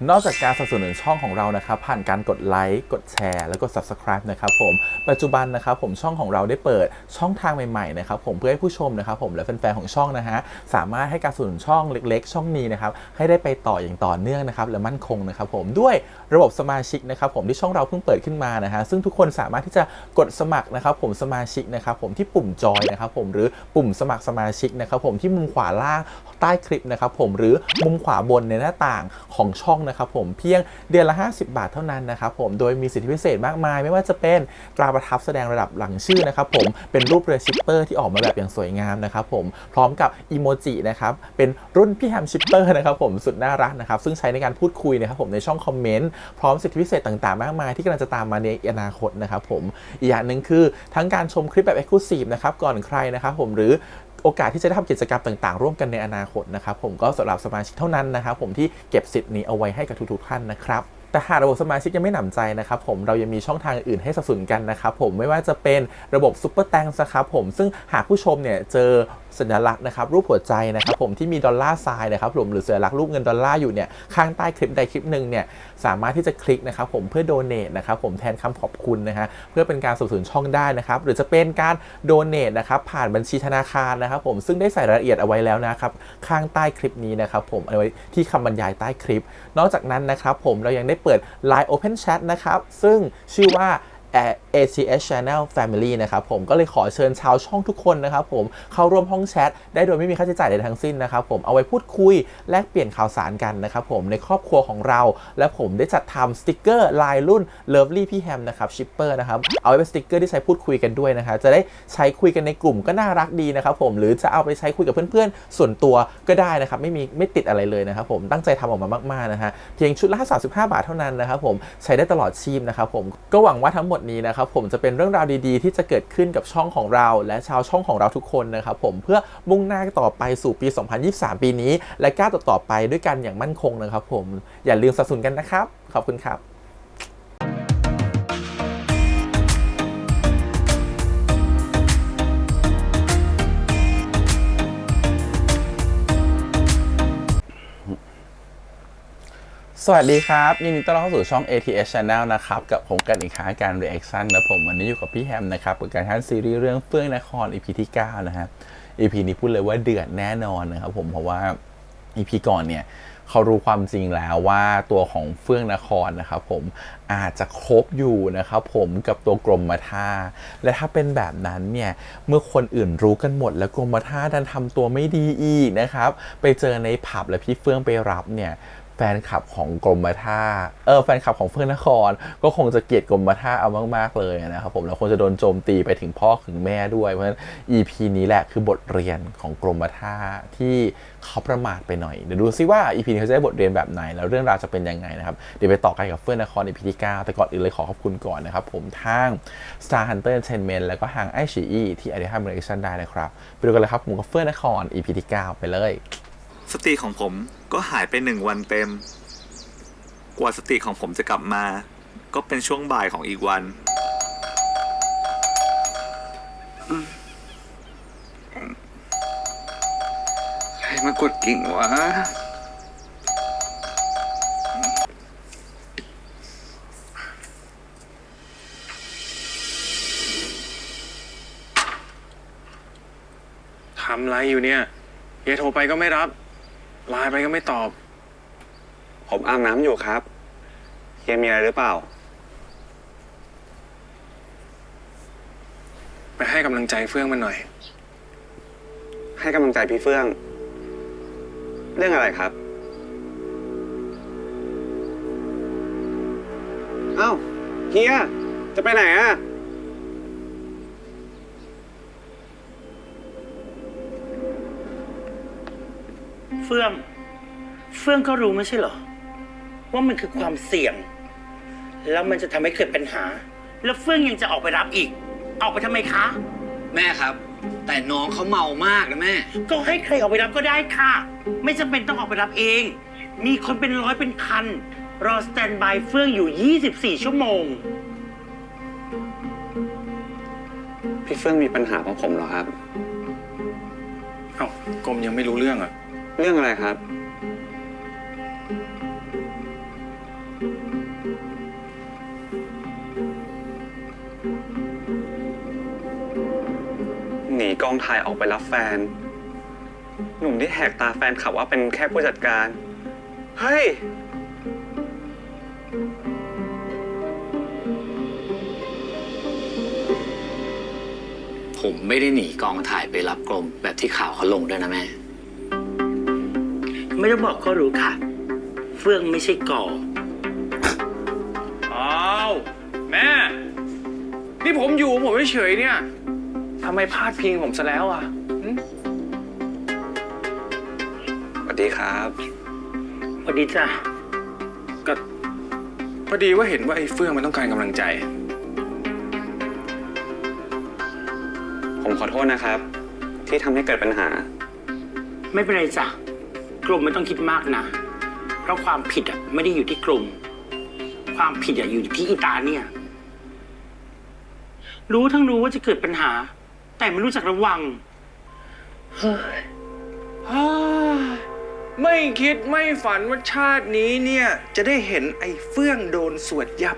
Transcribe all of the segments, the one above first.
นอกจากการสนับสนุนช่องของเรานะครับผ่านการกดไลค์กดแชร์แล้วก็ Subscribe นะครับผมปัจจุบันนะครับผมช่องของเราได้เปิดช่องทางใหม่ๆนะครับผมเพื่อให้ผู้ชมนะครับผมและแฟนๆของช่องนะฮะสามารถให้การสนับสนุนช่องเล็กๆช่องนี้นะครับให้ได้ไปต่ออย่างต่อเนื่องนะครับและมั่นคงนะครับผมด้วยระบบสมาชิกนะครับผมที่ช่องเราเพิ่งเปิดขึ้นมานะฮะซึ่งทุกคนสามารถที่จะกดสมัครนะครับผมสมาชิกนะครับผมที่ปุ่มจอยนะครับผมหรือปุ่มสมัครสมาชิกนะครับผมที่มุมขวาล่างใต้คลิปนะครับผมหรือมุมขวาบนในหน้าต่างของช่องนะครับผมเพียงเดือนละ50 บาทเท่านั้นนะครับผมโดยมีสิทธิพิเศษมากมายไม่ว่าจะเป็นตราประทับแสดงระดับหลังชื่อนะครับผมเป็นรูปเรือชิปเปอร์ที่ออกมาแบบอย่างสวยงามนะครับผมพร้อมกับอีโมจินะครับเป็นรุ่นพี่แฮมชิปเปอร์นะครับผมสุดน่ารักนะครับซึ่งใช้ในการพูดคุยนะครับผมในช่องคอมเมนต์พร้อมสิทธิพิเศษต่างๆมากมายที่กำลังจะตามมาในอนาคตนะครับผมอีกอย่างหนึ่งคือทั้งการชมคลิปแบบ Exclusive นะครับก่อนใครนะครับผมหรือโอกาสที่จะได้ทำกิจกรรมต่างๆร่วมกันในอนาคตนะครับผมก็สำหรับสมาชิกเท่านั้นนะครับผมที่เก็บสิทธิ์นี้เอาไว้ให้กับทุกๆท่านนะครับแต่หากระบบสมาชิกยังไม่หนำใจนะครับผมเรายังมีช่องทางอื่นให้สนับสนุนกันนะครับผมไม่ว่าจะเป็นระบบซุปเปอร์แตงนะครับผมซึ่งหากผู้ชมเนี่ยเจอสัญลักษณ์นะครับรูปหัวใจนะครับผมที่มีดอลลาร์ไซน์นะครับผมหรือสัญลักษณ์รูปเงินดอลลาร์อยู่เนี่ยข้างใต้คลิปใดคลิปหนึ่งเนี่ยสามารถที่จะคลิกนะครับผมเพื่อโดเนทนะครับผมแทนคำขอบคุณนะฮะเพื่อเป็นการสนับสนุนช่องได้นะครับหรือจะเป็นการโดเนทนะครับผ่านบัญชีธนาคารนะครับผมซึ่งได้ใส่รายละเอียดเอาไว้แล้วนะครับข้างใต้คลิปนี้นะครับผมเอาไว้ที่คำบรรยายใต้คลิปนอกจากนั้นนะครับผมเรายังได้เปิด Line Open Chat นะครับซึ่งชื่อว่า ATS Channel Family นะครับผมก็เลยขอเชิญชาวช่องทุกคนนะครับผมเข้าร่วมห้องแชทได้โดยไม่มีค่าใช้จ่ายใดทั้งสิ้นนะครับผมเอาไว้พูดคุยแลกเปลี่ยนข่าวสารกันนะครับผมในครอบครัวของเราและผมได้จัดทำสติกเกอร์ลายรุ่น Lovely พี่แฮมนะครับชิปเปอร์นะครับเอาไว้เป็นสติกเกอร์ที่ใช้พูดคุยกันด้วยนะครับจะได้ใช้คุยกันในกลุ่มก็น่ารักดีนะครับผมหรือจะเอาไปใช้คุยกับเพื่อนๆส่วนตัวก็ได้นะครับไม่ติดอะไรเลยนะครับผมตั้งใจทำออกมามากๆนะฮะเพียงชุดละ35 บาทเท่านั้นนะครับผมใช้ได้ตลอดชีพนะครับผมก็หวังว่าทั้งหมดนี้นะครับผมจะเป็นเรื่องราวดีๆที่จะเกิดขึ้นกับช่องของเราและชาวช่องของเราทุกคนนะครับผมเพื่อมุ่งหน้าต่อไปสู่ปี 2023 ปีนี้และก้าวต่อไปด้วยกันอย่างมั่นคงนะครับผมอย่าลืมสนับสนุนกันนะครับขอบคุณครับสวัสดีครับยินดีต้อนรับเข้าสู่ช่อง ATS Channel นะครับกับผมกันอีกครั้งการ Reaction นะผมวันนี้อยู่กับพี่แฮมนะครับกับการทันซีรีส์เรื่องเฟื่องนคร EP ที่ 9 นะฮะ EP นี้พูดเลยว่าเดือดแน่นอนนะครับผมเพราะว่า EP ก่อนเนี่ยเขารู้ความจริงแล้วว่าตัวของเฟื่องนครนะครับผมอาจจะคบอยู่นะครับผมกับตัวกรมท่าและถ้าเป็นแบบนั้นเนี่ยเมื่อคนอื่นรู้กันหมดแล้วกรมท่าดันทำตัวไม่ดีอีกนะครับไปเจอในผับแล้วพี่เฟื่องไปรับเนี่ยแฟนคลับของกรมท่าแฟนคลับของเฟื่องนครก็คงจะเกลียดกรมท่าเอามากๆเลยนะครับผมแล้วคงจะโดนโจมตีไปถึงพ่อถึงแม่ด้วยเพราะฉะนั้น EP นี้แหละคือบทเรียนของกรมท่าที่เขาประมาทไปหน่อยเดี๋ยวดูซิว่า EP นี้เขาจะได้บทเรียนแบบไหนแล้วเรื่องราวจะเป็นยังไงนะครับเดี๋ยวไปต่อกันกับเฟื่องนคร EP ที่ 9แต่ก่อนอื่นเลยขอขอบคุณก่อนนะครับผมทาง Star Hunter Entertainment แล้วก็ทางไอชีอีที่ได้ทำ reaction ได้นะครับไปดูกันเลยครับผมกับเฟื่องนคร EP ที่ 9 ไปเลยสติของผมก็หายไป1 วันเต็มกว่าสติของผมจะกลับมาก็เป็นช่วงบ่ายของอีกวันใครมากดกิ่งวะทำอะไรอยู่เนี่ยเฮียโทรไปก็ไม่รับไลน์ไปก็ไม่ตอบผมอาบน้ำอยู่ครับเฮียมีอะไรหรือเปล่าไปให้กำลังใจเฟื่องมันหน่อยให้กำลังใจพี่เฟื่องเรื่องอะไรครับเอ้าเฮียจะไปไหนอะเฟื่องก็รู้ไม่ใช่เหรอว่ามันคือความเสี่ยงแล้วมันจะทำให้เกิดปัญหาแล้วเฟื่องยังจะออกไปรับอีกออกไปทำไมคะแม่ครับแต่น้องเขาเมามากนะแม่ก็ให้ใครออกไปรับก็ได้ค่ะไม่จำเป็นต้องออกไปรับเองมีคนเป็นร้อยเป็นพันรอสแตนบายเฟื่องอยู่24 ชั่วโมงพี่เฟื่องมีปัญหาเพราะผมเหรอครับเอ้ากรมยังไม่รู้เรื่องอ่ะเรื่องอะไรครับ หนีกองถ่ายออกไปรับแฟน หนุ่มที่แหกตาแฟนขับว่าเป็นแค่ผู้จัดการ เฮ้ย ผมไม่ได้หนีกองถ่ายไปรับกรมแบบที่ข่าวเขาลงด้วยนะแม่ ไม่ต้องบอกก็รู้ค่ะ เฟื่องไม่ใช่ก่อ อ้าวแม่ นี่ผมอยู่ผมเฉยๆเนี่ยทำไมพลาดพิงผมซะแล้วอ่ะหึ สวัสดีครับ สวัสดีจ้ะ ก็พอดีว่าเห็นว่าไอ้เฟื่องมันต้องการกำลังใจ ผมขอโทษนะครับ ที่ทำให้เกิดปัญหา ไม่เป็นไรจ้ะกลุ่มไม่ต้องคิดมากนะ เพราะความผิดอ่ะไม่ได้อยู่ที่กลุ่ม ความผิดอ่ะอยู่ที่อีตาเนี่ย รู้ทั้งรู้ว่าจะเกิดปัญหา แต่ไม่รู้จักระวัง ไม่คิดไม่ฝันว่าชาตินี้เนี่ย จะได้เห็นไอ้เฟื่องโดนสวดยับ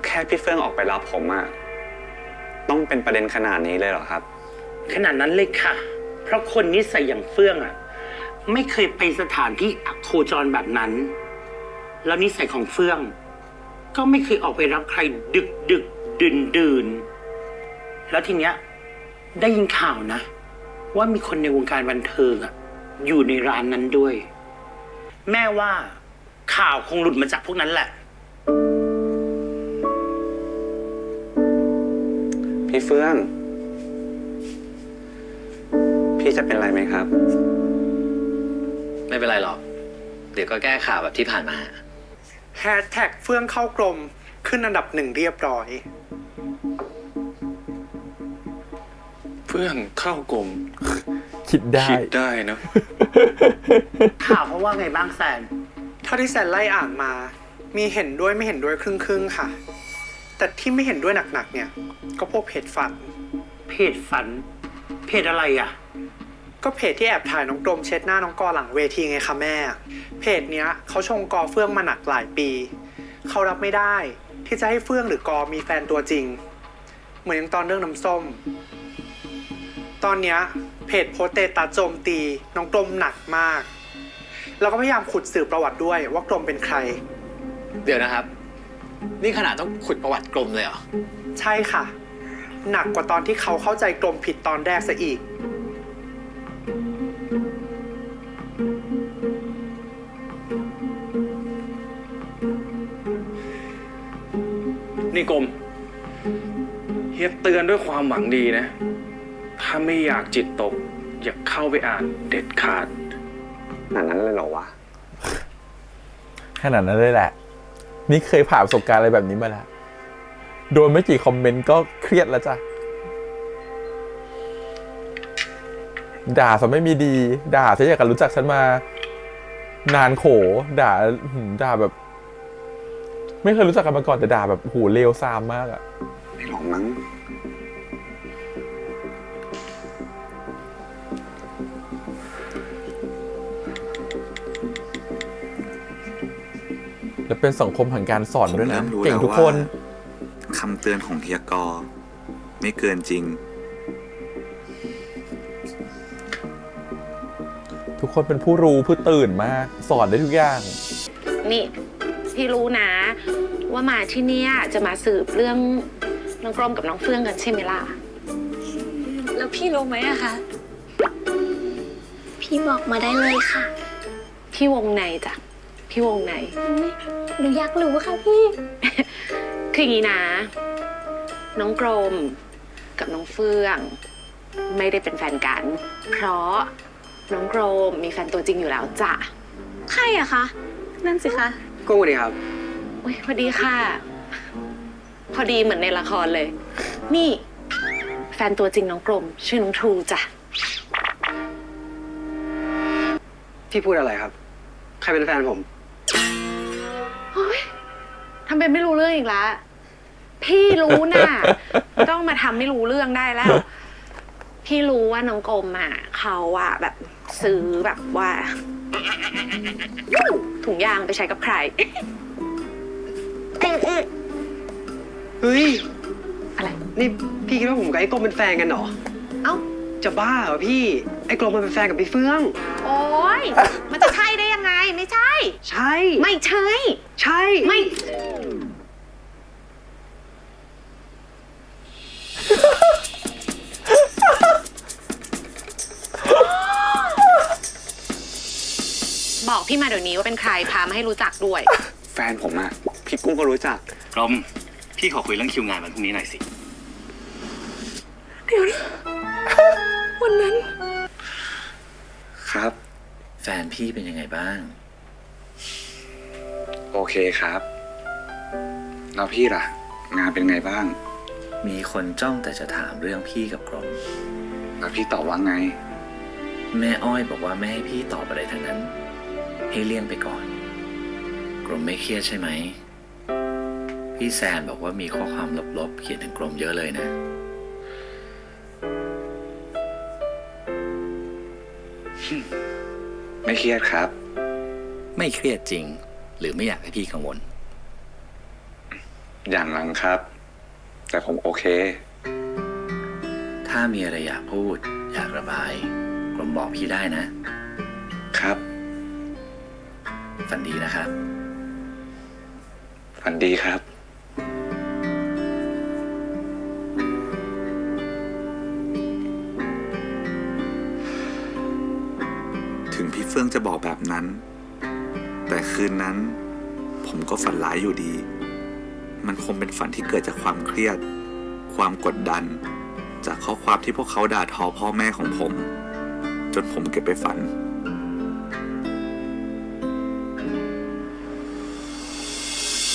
แค่พี่เฟื่องออกไปรับผมอะต้องเป็นประเด็นขนาดนี้เลยเหรอครับ ขนาดนั้นเลยค่ะ เพราะคนนิสัยอย่างเฟื่องอ่ะ ไม่เคยไปสถานที่อโคจรแบบนั้น แล้วนิสัยของเฟื่อง ก็ไม่เคยออกไปรับใครดึกดื่นแล้วทีเนี้ยได้ยินข่าวนะ ว่ามีคนในวงการบันเทิงอ่ะอยู่ในร้านนั้นด้วย แม่ว่าข่าวคงหลุดมาจากพวกนั้นแหละ พี่เฟื่อง พี่จะเป็นไรไหมครับ ไม่เป็นไรหรอก เดี๋ยวก็แก้ข่าวแบบที่ผ่านมา แฮชแท็กเฟื่องเข้ากรมขึ้นอันดับ1เรียบร้อย เฟื่องเข้ากรม คิดได้ คิดได้เนอะ ข่าวเขาว่าไงบ้างแซน เท่าที่แซนไล่อ่านมา มีเห็นด้วยไม่เห็นด้วยครึ่งๆค่ะ แต่ที่ไม่เห็นด้วยหนักๆเนี่ยก็พวกเพจฝัน เพจฝัน เพจอะไรอ่ะ ก็เพจที่แอบถ่ายน้องกรมเช็ดหน้าน้องกอหลังเวทีไงคะแม่ เพจเนี้ยเขาชงกอเฟื่องมาหนักหลายปี เขารับไม่ได้ที่จะให้เฟื่องหรือกอมีแฟนตัวจริง เหมือนอย่างตอนเรื่องน้ำส้ม ตอนเนี้ยเพจโพสต์เตตัสโจมตีน้องกรมหนักมาก แล้วก็พยายามขุดสืบประวัติด้วยว่ากรมเป็นใคร เดี๋ยวนะครับ นี่ขนาดต้องขุดประวัติกรมเลยเหรอ ใช่ค่ะ หนักกว่าตอนที่เขาเข้าใจกรมผิดตอนแรกซะอีก นี่กรมเฮียเตือนด้วยความหวังดีนะ ถ้าไม่อยากจิตตก อย่าเข้าไปอ่านเด็ดขาด ขนาดนั้นเลยเหรอวะ ขนาดนั้นเลยแหละ นี่เคยผ่านประสบการณ์อะไรแบบนี้มาแล้ว โดนไม่กี่คอมเมนต์ก็เครียดแล้วจ้ะ ด่าซะไม่มีดี ด่าซะอยากจะรู้จักฉันมา นานโข ด่าแบบ ไม่เคยรู้จักกันมาก่อนแต่ด่าแบบโหเลวซามมากอะ ไม่หรอกมั้ง และเป็นสังคมแห่งการสอน ผม ด้วยนะ เริ่มรู้ เก่ง แล้ว ทุก ว่า คน คำเตือนของเฮียกอ ไม่เกินจริง ทุกคนเป็นผู้รู้ผู้ตื่นมาก สอนได้ทุกอย่าง นี่พี่รู้นะ ว่ามาที่เนี่ยจะมาสืบเรื่องน้องกรมกับน้องเฟื่องกันใช่ไหมล่ะ แล้วพี่รู้ไหมอะคะ พี่บอกมาได้เลยค่ะ พี่วงในจ้ะพี่วงใน หนูอยากรู้ค่ะพี่ คืออย่างนี้นะ น้องกรมกับน้องเฟื่อง ไม่ได้เป็นแฟนกัน เพราะน้องกรมมีแฟนตัวจริงอยู่แล้วจ้ะ ใครอะคะ นั่นสิคะ กุ้งสวัสดีครับ อุ๊ยพอดีค่ะ พอดีเหมือนในละครเลย นี่แฟนตัวจริงน้องกรมชื่อน้องทรูจ้ะ พี่พูดอะไรครับ ใครเป็นแฟนผม โอ๊ยทำเป็นไม่รู้เรื่องอีกแล้ว พี่รู้น่ะ ต้องมาทำไม่รู้เรื่องได้แล้ว พี่รู้ว่าน้องกรมอ่ะเขาอ่ะแบบซื้อแบบว่า ถุงยางไปใช้กับใคร เฮ้ย อะไร นี่พี่คิดว่าผมกับไอ้กรมเป็นแฟนกันเหรอ เอ้า จะบ้าเหรอพี่ ไอ้กรมมันเป็นแฟนกับพี่เฟื่อง โอ๊ย มันจะใช่ได้ยังไง ไม่ใช่ ใช่ ไม่ใช่ ใช่ ไม่ บอกพี่มาเดี๋ยวนี้ว่าเป็นใคร พามาให้รู้จักด้วย แฟนผมอะพี่กุ้งก็รู้จัก กรม พี่ขอคุยเรื่องคิวงานวันพรุ่งนี้หน่อยสิ วันนั้น ครับ แฟนพี่เป็นยังไงบ้าง โอเคครับ แล้วพี่ล่ะ งานเป็นไงบ้าง มีคนจ้องแต่จะถามเรื่องพี่กับกรม แล้วพี่ตอบว่าไง แม่อ้อยบอกว่าไม่ให้พี่ตอบอะไรทั้งนั้น ให้เลี่ยงไปก่อน กรมไม่เครียดใช่ไหม พี่แซนบอกว่ามีข้อความลบๆเขียนถึงกรมเยอะเลยนะ ไม่เครียดครับ ไม่เครียดจริง หรือไม่อยากให้พี่กังวล อย่างหลังครับ แต่ผมโอเค ถ้ามีอะไรอยากพูด อยากระบาย กรมบอกพี่ได้นะ ครับ ฝันดีนะครับ ฝันดีครับ ถึงพี่เฟื่องจะบอกแบบนั้น แต่คืนนั้น ผมก็ฝันร้ายอยู่ดี มันคงเป็นฝันที่เกิดจากความเครียด ความกดดัน จากข้อความที่พวกเขาด่าทอพ่อแม่ของผม จนผมเก็บไปฝัน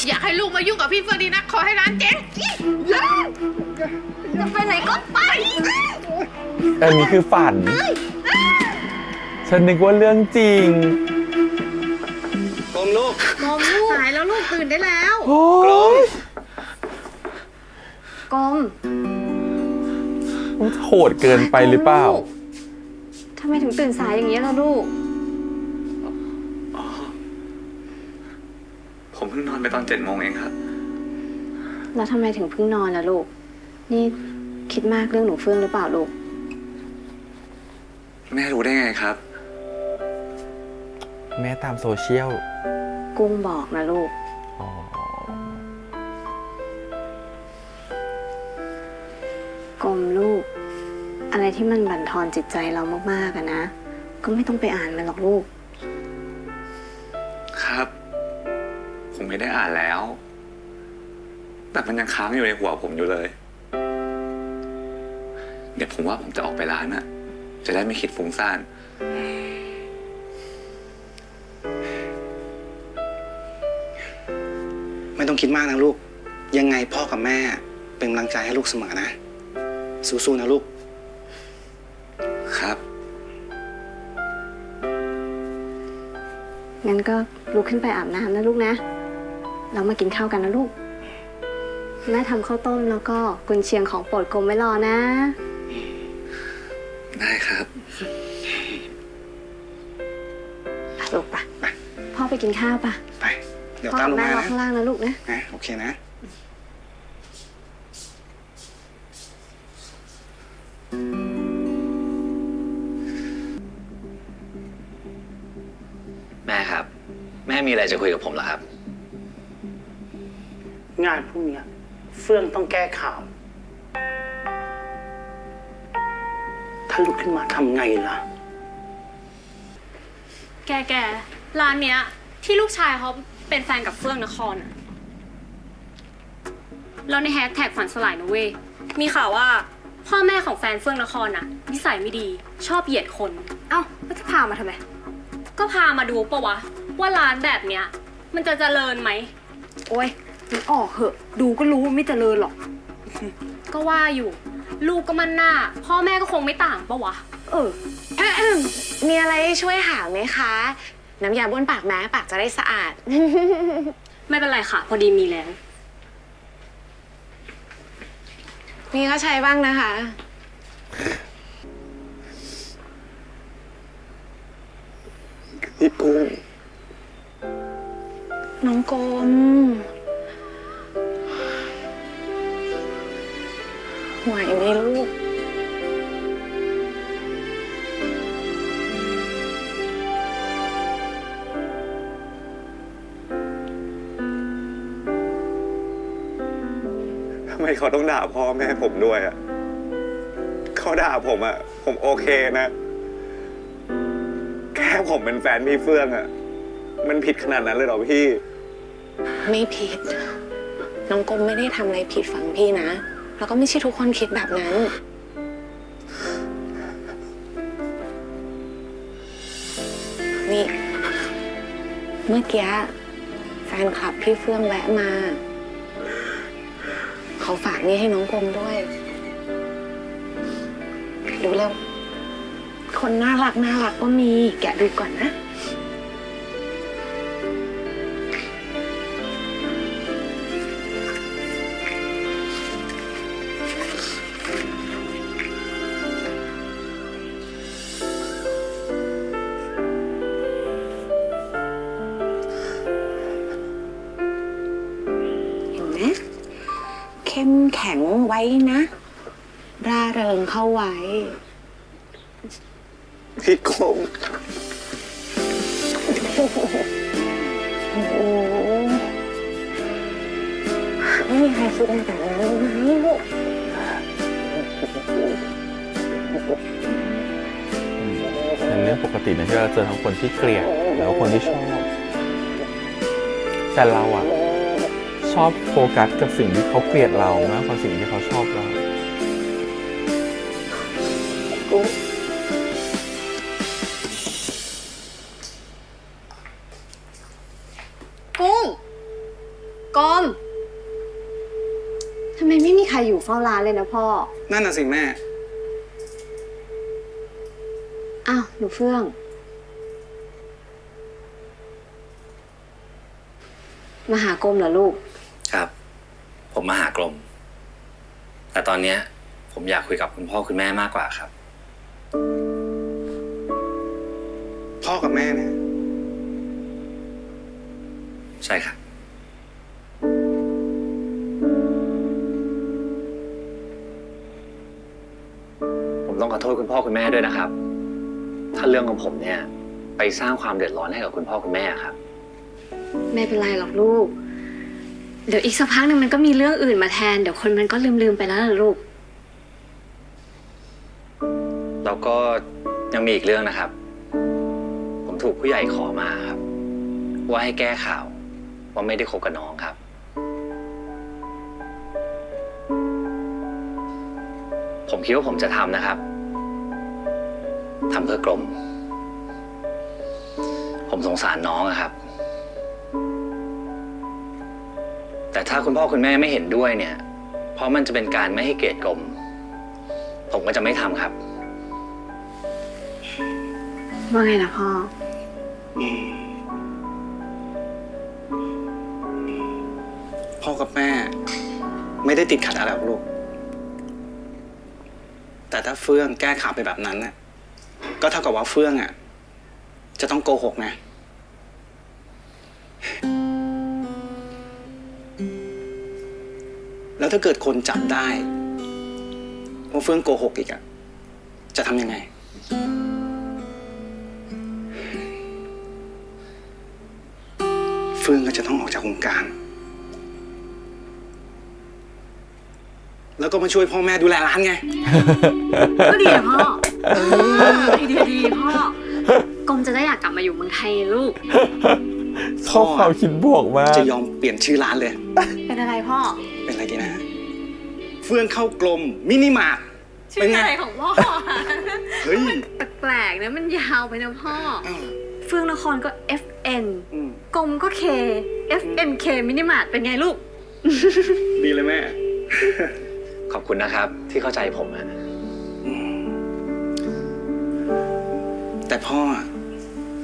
อยากให้ลูกมายุ่งกับพี่เฟื่องดีนะ ขอให้ร้านเจ๊งจะไปไหนก็ไป อันนี้คือฝัน ฉันนึกว่าเรื่องจริง กรมลูก กรมลูกสายแล้วลูกตื่นได้แล้ว โอ้ย กรม โหดเกินไปหรือเปล่า ทำไมถึงตื่นสายอย่างนี้ล่ะลูก ผมเพิ่งนอนไปตอน7 โมงเองครับ แล้วทำไมถึงเพิ่งนอนล่ะลูก นี่คิดมากเรื่องหนูเฟื่องหรือเปล่าลูก แม่รู้ได้ไงครับ แม่ตามโซเชียล กุ้งบอกนะลูก อ๋อ กรมลูก อะไรที่มันบั่นทอนจิตใจเรามากๆอะนะ ก็ไม่ต้องไปอ่านมันหรอกลูก ครับ ผมไม่ได้อ่านแล้ว แต่มันยังค้างอยู่ในหัวผมอยู่เลย เดี๋ยวผมว่าผมจะออกไปร้านอะจะได้ไม่คิดฟุ้งซ่าน ไม่ต้องคิดมากนะลูก ยังไงพ่อกับแม่เป็นกำลังใจให้ลูกเสมอนะ สู้ๆนะลูก ครับ งั้นก็ลุกขึ้นไปอาบน้ำนะลูกนะ เรามากินข้าวกันนะลูก แม่ทำข้าวต้มแล้วก็กุนเชียงของโปรดกรมไว้รอนะ ได้ครับ ไปลูกปะพ่อไปกินข้าวปะ ไป เดี๋ยว พ่อ ตาม กับ ลง แม่ มาร อ นะ ข้างล่างนะลูกนะ นะโอเคนะ แม่ครับ แม่มีอะไรจะคุยกับผมเหรอครับ งานพวกเนี้ยเฟื่องต้องแก้ข่าว ถ้าลุกขึ้นมาทำไงล่ะ แกร้านเนี้ย ที่ลูกชายเขาเป็นแฟนกับเฟื่องนครอะแล้วในแฮชแท็กฝันสลายนะเว้ย มีข่าวว่าพ่อแม่ของแฟนเฟื่องนครน่ะนิสัยไม่ดีชอบเหยียดคน เอ้าแล้วจะพามาทำไม ก็พามาดูปะวะ ว่าร้านแบบเนี้ย มันจะเจริญไหม โอ้ยมันออกเหอะ ดูก็รู้ว่าไม่เจริญหรอก ก็ว่าอยู่ ลูกก็มันหน้า พ่อแม่ก็คงไม่ต่างปะวะ มีอะไรช่วยหาไหมคะ น้ำยาบ้วนปากแม้ปากจะได้สะอาด ไม่เป็นไรค่ะ พอดีมีแล้ว มีก็ใช้บ้างนะคะ ร พี่กุ้ง น้องกรมไหวไหมลูก ทำไมเขาต้องด่าพ่อแม่ผมด้วยอ่ะเขาด่าผมอ่ะ ผมโอเคนะ แค่ผมเป็นแฟนพี่เฟื่องอ่ะ มันผิดขนาดนั้นเลยเหรอพี่ ไม่ผิด น้องกรมไม่ได้ทำอะไรผิดฟังพี่นะ แล้วก็ไม่ใช่ทุกคนคิดแบบนั้น นี่ เมื่อกี้แฟนคลับพี่เฟื่องแวะมา เขาฝากนี่ให้น้องกรมด้วย ดูแล้ว คนน่ารักก็มี แกะดูก่อนนะ เห็นไหมเข้มแข็งไว้นะ ร่าเริงเข้าไว้ พี่กุ้ง โอ้โหไม่มีใครคิดแบบนั้นเลยนะลูก เป็นเรื่องปกตินะที่เราเจอทั้งคนที่เกลียดแล้วก็คนที่ชอบ แต่เราอะชอบโฟกัสกับสิ่งที่เขาเกลียดเรามากกว่าสิ่งที่เขาชอบเรา กุ้งกรมทำไมไม่มีใครอยู่เฝ้าร้านเลยนะพ่อ นั่นน่ะสิแม่ อ้าวหนูเฟื่อง มาหากรมเหรอลูก ครับ ผมมาหากรม แต่ตอนเนี้ยผมอยากคุยกับคุณพ่อคุณแม่มากกว่าครับ พ่อกับแม่เนี่ย ใช่ครับ ผมต้องขอโทษคุณพ่อคุณแม่ด้วยนะครับ ถ้าเรื่องของผมเนี่ยไปสร้างความเดือดร้อนให้กับคุณพ่อคุณแม่ครับ ไม่เป็นไรหรอกลูก เดี๋ยวอีกสักพักหนึ่งมันก็มีเรื่องอื่นมาแทน เดี๋ยวคนมันก็ลืมไปแล้วล่ะลูก แล้วก็ยังมีอีกเรื่องนะครับ ผมถูกผู้ใหญ่ขอมาครับ ว่าให้แก้ข่าวว่าไม่ได้คบกับน้องครับ ผมคิดว่าผมจะทำนะครับทำเพื่อกรม ผมสงสารน้องอะครับ แต่ถ้าคุณพ่อคุณแม่ไม่เห็นด้วยเนี่ย เพราะมันจะเป็นการไม่ให้เกียรติกรม ผมก็จะไม่ทำครับ ว่าไงนะพ่อ พ่อกับแม่ ไม่ได้ติดขัดอะไรหรอกลูก แต่ถ้าเฟื่องแก้ข่าวไปแบบนั้นน่ะก็เท่ากับว่าเฟื่องอ่ะจะต้องโกหกนะ แล้วถ้าเกิดคนจับได้ว่าเฟื่องโกหกอีกอ่ะจะทำยังไง เฟื่องก็จะต้องออกจากวงการ แล้วก็มาช่วยพ่อแม่ดูแลร้านไง ก็ดีนะพ่อไอเดียดีพ่อกรมจะได้อยากกลับมาอยู่เมืองไทยลูก ชอบความคิดบวกมาก จะยอมเปลี่ยนชื่อร้านเลย เป็นอะไรพ่อ เป็นอะไรดีนะ เฟื่องเข้ากลมมินิมาร์ท ชื่ออะไรของพ่อ เฮ้ย แปลกๆนะมันยาวไปนะพ่อ เฟื่องนครก็ FN กรมก็ K FNK มินิมาร์ทเป็นไงลูก ดีเลยแม่ ขอบคุณนะครับ ที่เข้าใจผมอะ แต่พ่อ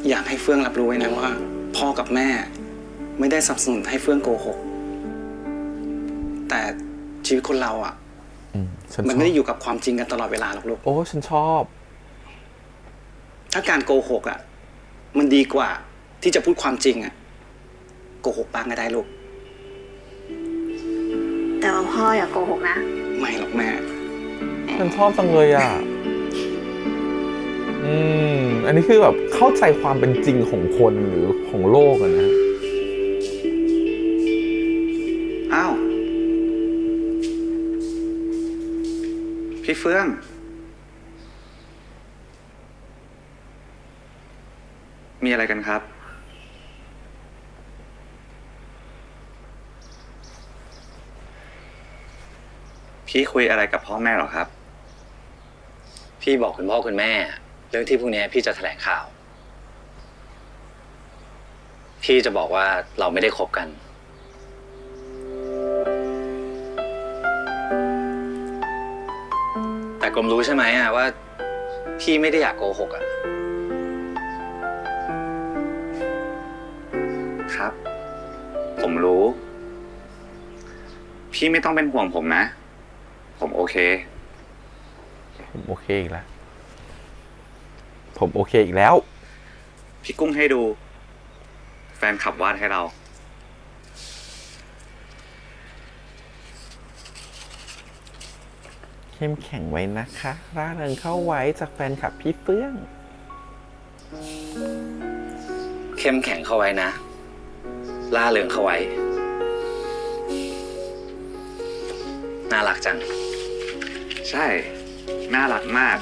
อยากให้เฟื่องรับรู้ไว้นะว่า พ่อกับแม่ไม่ได้สนับสนุนให้เฟื่องโกหก แต่ชีวิตคนเราอ่ะ ฉัน มัน ช ไม่ อบ ได้อยู่กับความจริงกันตลอดเวลาหรอกลูก โอ้ฉันชอบ ถ้าการโกหกอ่ะ มันดีกว่าที่จะพูดความจริงอะโกหกบ้างก็ได้ลูก แต่ว่าพ่ออย่าโกหกนะ ไม่หรอกแม่ ฉันชอบจังเลยอ่ะ อันนี้คือแบบเข้าใจความเป็นจริงของคนหรือของโลกอะนะ อ้าว พี่เฟื่อง มีอะไรกันครับ พี่คุยอะไรกับพ่อแม่หรอครับ พี่บอกคุณพ่อคุณแม่ เรื่องที่พรุ่งนี้พี่จะแถลงข่าว พี่จะบอกว่าเราไม่ได้คบกัน แต่กรมรู้ใช่ไหมว่าพี่ไม่ได้อยากโกหกอะ ครับ ผมรู้ พี่ไม่ต้องเป็นห่วงผมนะ ผมโอเค ผมโอเคอีกแล้ว ผมโอเคอีกแล้ว พี่กุ้งให้ดู แฟนขับวาดให้เรา เข้มแข็งไว้นะคะร่าเริงเข้าไว้จากแฟนคลับพี่เฟื่อง เข้มแข็งเข้าไว้นะ ล่าเริงเข้าไว้ น่ารักจัง ใช่ น่ารักมาก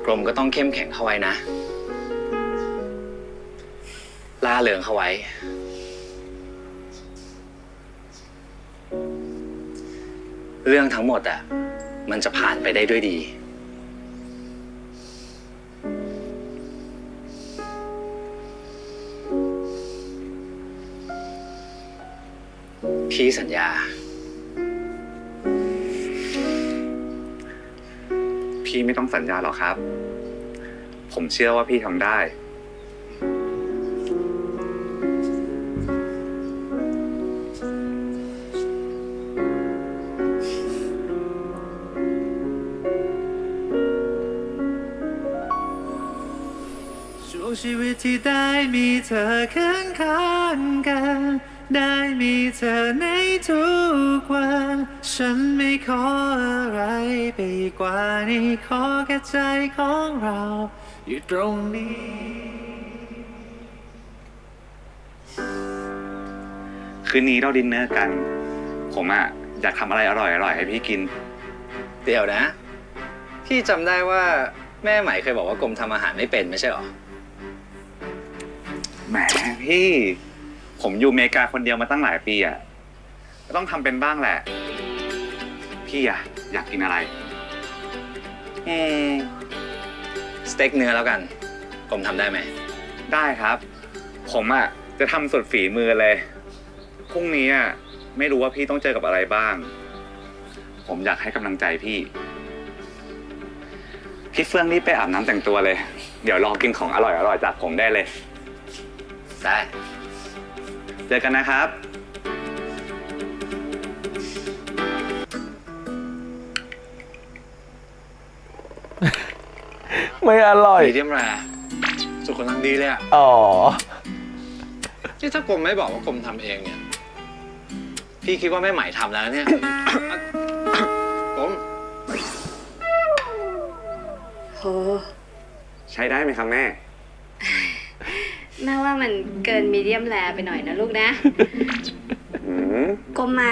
กรมก็ต้องเข้มแข็งเข้าไว้นะ ล่าเริงเข้าไว้ เรื่องทั้งหมดมันจะผ่านไปได้ด้วยดี พี่สัญญา พี่ไม่ต้องสัญญาหรอกครับ ผมเชื่อว่าพี่ทำได้ ช่วงชีวิตที่ได้มีเธอข้างๆกัน ได้มีเธอในทุกวัน ฉันไม่ขออะไรไปกว่านี้ขอแค่ใจของเราอยู่ตรงนี้ คืนนี้เราดินเนอร์กัน ผมอยากทำอะไรอร่อยๆให้พี่กิน เดี๋ยวนะ พี่จำได้ว่าแม่ใหม่เคยบอกว่ากรมทำอาหารไม่เป็นไม่ใช่หรอ แหมพี่ ผมอยู่อเมริกาคนเดียวมาตั้งหลายปีก็ต้องทำเป็นบ้างแหละ พี่อยากกินอะไร สเต็กเนื้อแล้วกัน กรมทำได้ไหม ได้ครับ ผมจะทำสุดฝีมือเลย พรุ่งนี้ไม่รู้ว่าพี่ต้องเจอกับอะไรบ้าง ผมอยากให้กำลังใจพี่ พี่เฟื่องรีบไปอาบน้ำแต่งตัวเลย เดี๋ยวรอกินของอร่อยๆจากผมได้เลย ได้ เจอกันนะครับ ไม่อร่อย มีเดียมแรร์สุกกำลังดีเลยอ่ะ อ๋อ นี่ถ้ากรมไม่บอกว่ากรมทำเองเนี่ย พี่คิดว่าแม่ใหม่ทำแล้วเนี่ย กรม โห ใช้ได้ไหมครับแม่ แม่ว่ามันเกินมีเดียมแรไปหน่อยนะลูกนะ ก้มมา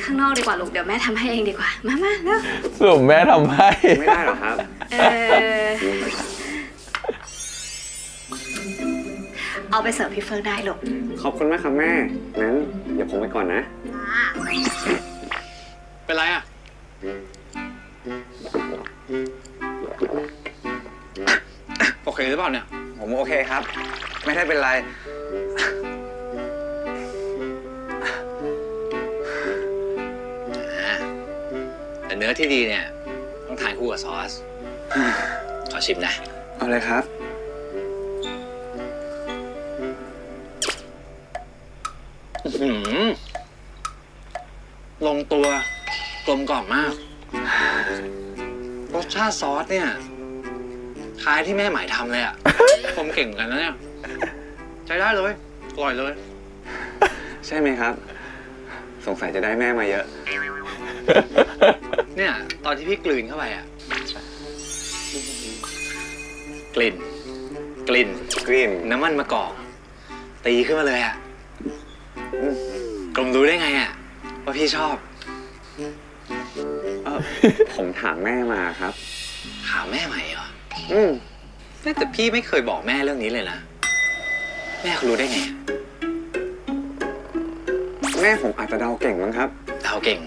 ข้างนอกดีกว่าลูก เดี๋ยวแม่ทำให้เองดีกว่า มาแล้ว สรุปแม่ทำให้ ไม่ได้หรอครับ เอาไปเสิร์ฟพี่เฟิร์นได้ลูก ขอบคุณมากครับแม่ งั้นเดี๋ยวผมไปก่อนนะ เป็นไรอ่ะ โอเคหรือเปล่าเนี่ย ผมโอเคครับ ไม่ได้เป็นไร แต่เนื้อที่ดีเนี่ย ต้องทานคู่กับซอส ขอชิมนะ เอาเลยครับ ลงตัว กลมกล่อมมาก รสชาติซอสเนี่ยคล้ายที่แม่หมายทำเลยอ่ะ กลมเก่งเหมือนกันนะเนี่ย ใช้ได้เลย อร่อยเลย ใช่ไหมครับ สงสัยจะได้แม่มาเยอะ เนี่ย ตอนที่พี่กลืนเข้าไปอ่ะ กลิ่น กลิ่น น้ำมันมะกอก ตีขึ้นมาเลยอ่ะกลมรู้ได้ไงอ่ะว่าพี่ชอบ ผมถามแม่มาครับ ถามแม่ใหม่เหรอ อืม แต่พี่ไม่เคยบอกแม่เรื่องนี้เลยนะ แม่เขารู้ได้ไงอะ แม่ผมอาจจะเดาเก่งมั้งครับ เดาเก่ง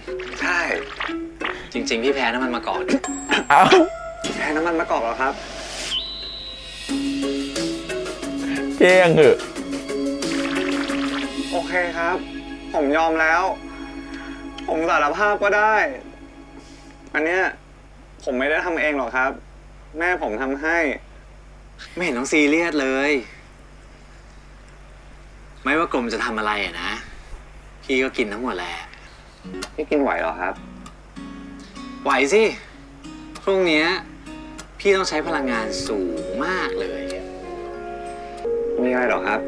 ใช่ จริง ๆ พี่แพ้น้ำมันมะกอก เอ้า แพ้น้ำมันมะกอกแล้วครับ แกล้งเหอะ โอเคครับ ผมยอมแล้ว ผมสารภาพก็ได้ อันเนี้ยผมไม่ได้ทำเองหรอกครับ แม่ผมทำให้ ไม่เห็นต้องซีเรียสเลย ไม่ว่ากรมจะทำอะไรอะนะ พี่ก็กินทั้งหมดแหละ พี่กินไหวเหรอครับ ไหวสิ พรุ่งนี้พี่ต้องใช้พลังงานสูงมากเลย มีอะไรเหรอครับ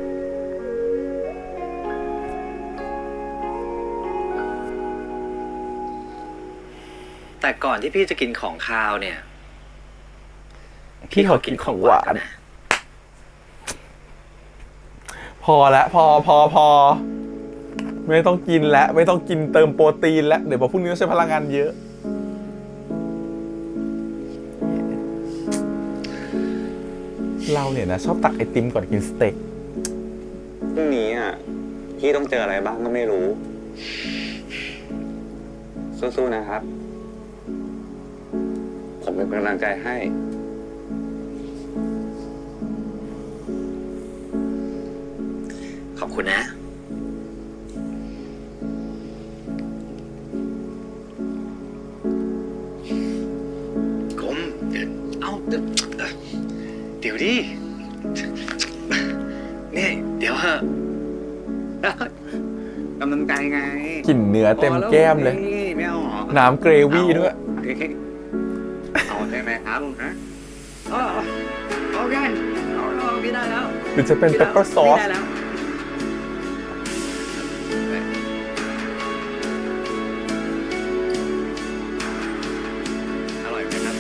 แต่ก่อนที่พี่จะกินของคาวเนี่ย พี่ขอกินของหวาน นะ พอแล้วพอไม่ต้องกินแล้วไม่ต้องกินเติมโปรตีนแล้วเดี๋ยวพอพรุ่งนี้ต้องใช้พลังงานเยอะ เราเนี่ยนะชอบตักไอติมก่อนกินสเต็ก พรุ่งนี้อ่ะ พี่ต้องเจออะไรบ้างก็ไม่รู้ สู้ๆนะครับ ผมเป็นกำลังใจให้ ขอบคุณนะ กรมเดี๋ยวดิ นี่ เดี๋ยวเหอะ กำลังใจไง กลิ่นเนื้อเต็มแก้มเลย ไม่เอาหรอ น้ำเกรวี่ด้วย เอาใช่ไหมครับฮะ โอเคเอาพี่ได้แล้ว หรือจะเป็นเปปเปอร์ซอส ได้แล้ว อร่อยไหมครับ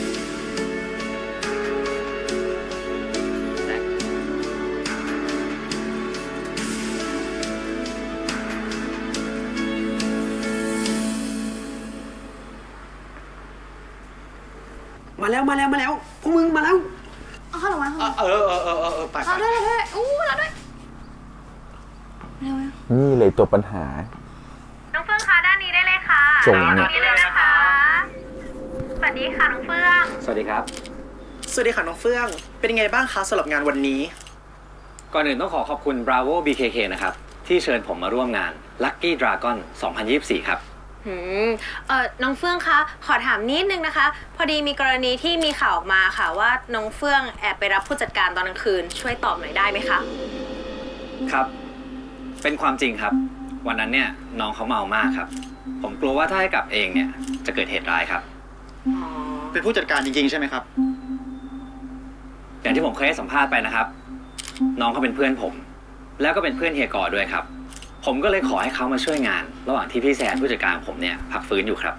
มาแล้วพวกมึงมาแล้ว เอาข้าวหลามมา ไป เอาด้วยอู้แล้วด้วยเร็ว นี่เลยตัวปัญหา น้องเฟื่องคะด้านนี้ได้เลยค่ะ จงเนี่ย ด้านนี้เลยนะคะ สวัสดีค่ะน้องเฟื่อง สวัสดีครับ สวัสดีค่ะน้องเฟื่อง เป็นยังไงบ้างคะสำหรับงานวันนี้ ก่อนอื่นต้องขอขอบคุณ Bravo BKK นะครับ ที่เชิญผมมาร่วมงาน Lucky Dragon 2024 ครับ น้องเฟื่องคะขอถามนิดนึงนะคะ พอดีมีกรณีที่มีข่าวออกมาค่ะว่าน้องเฟื่องแอบไปรับผู้จัดการตอนกลางคืนช่วยตอบหน่อยได้ไหมคะ ครับ เป็นความจริงครับ วันนั้นเนี่ยน้องเขาเมามากครับ ผมกลัวว่าถ้าให้กลับเองเนี่ยจะเกิดเหตุร้ายครับ เป็นผู้จัดการจริงๆใช่ไหมครับ อย่างที่ผมเคยให้สัมภาษณ์ไปนะครับ น้องเขาเป็นเพื่อนผม แล้วก็เป็นเพื่อนเฮียกอด้วยครับ ผมก็เลยขอให้เขามาช่วยงาน ระหว่างที่พี่แซนผู้จัดการผมเนี่ยพักฟื้นอยู่ครับ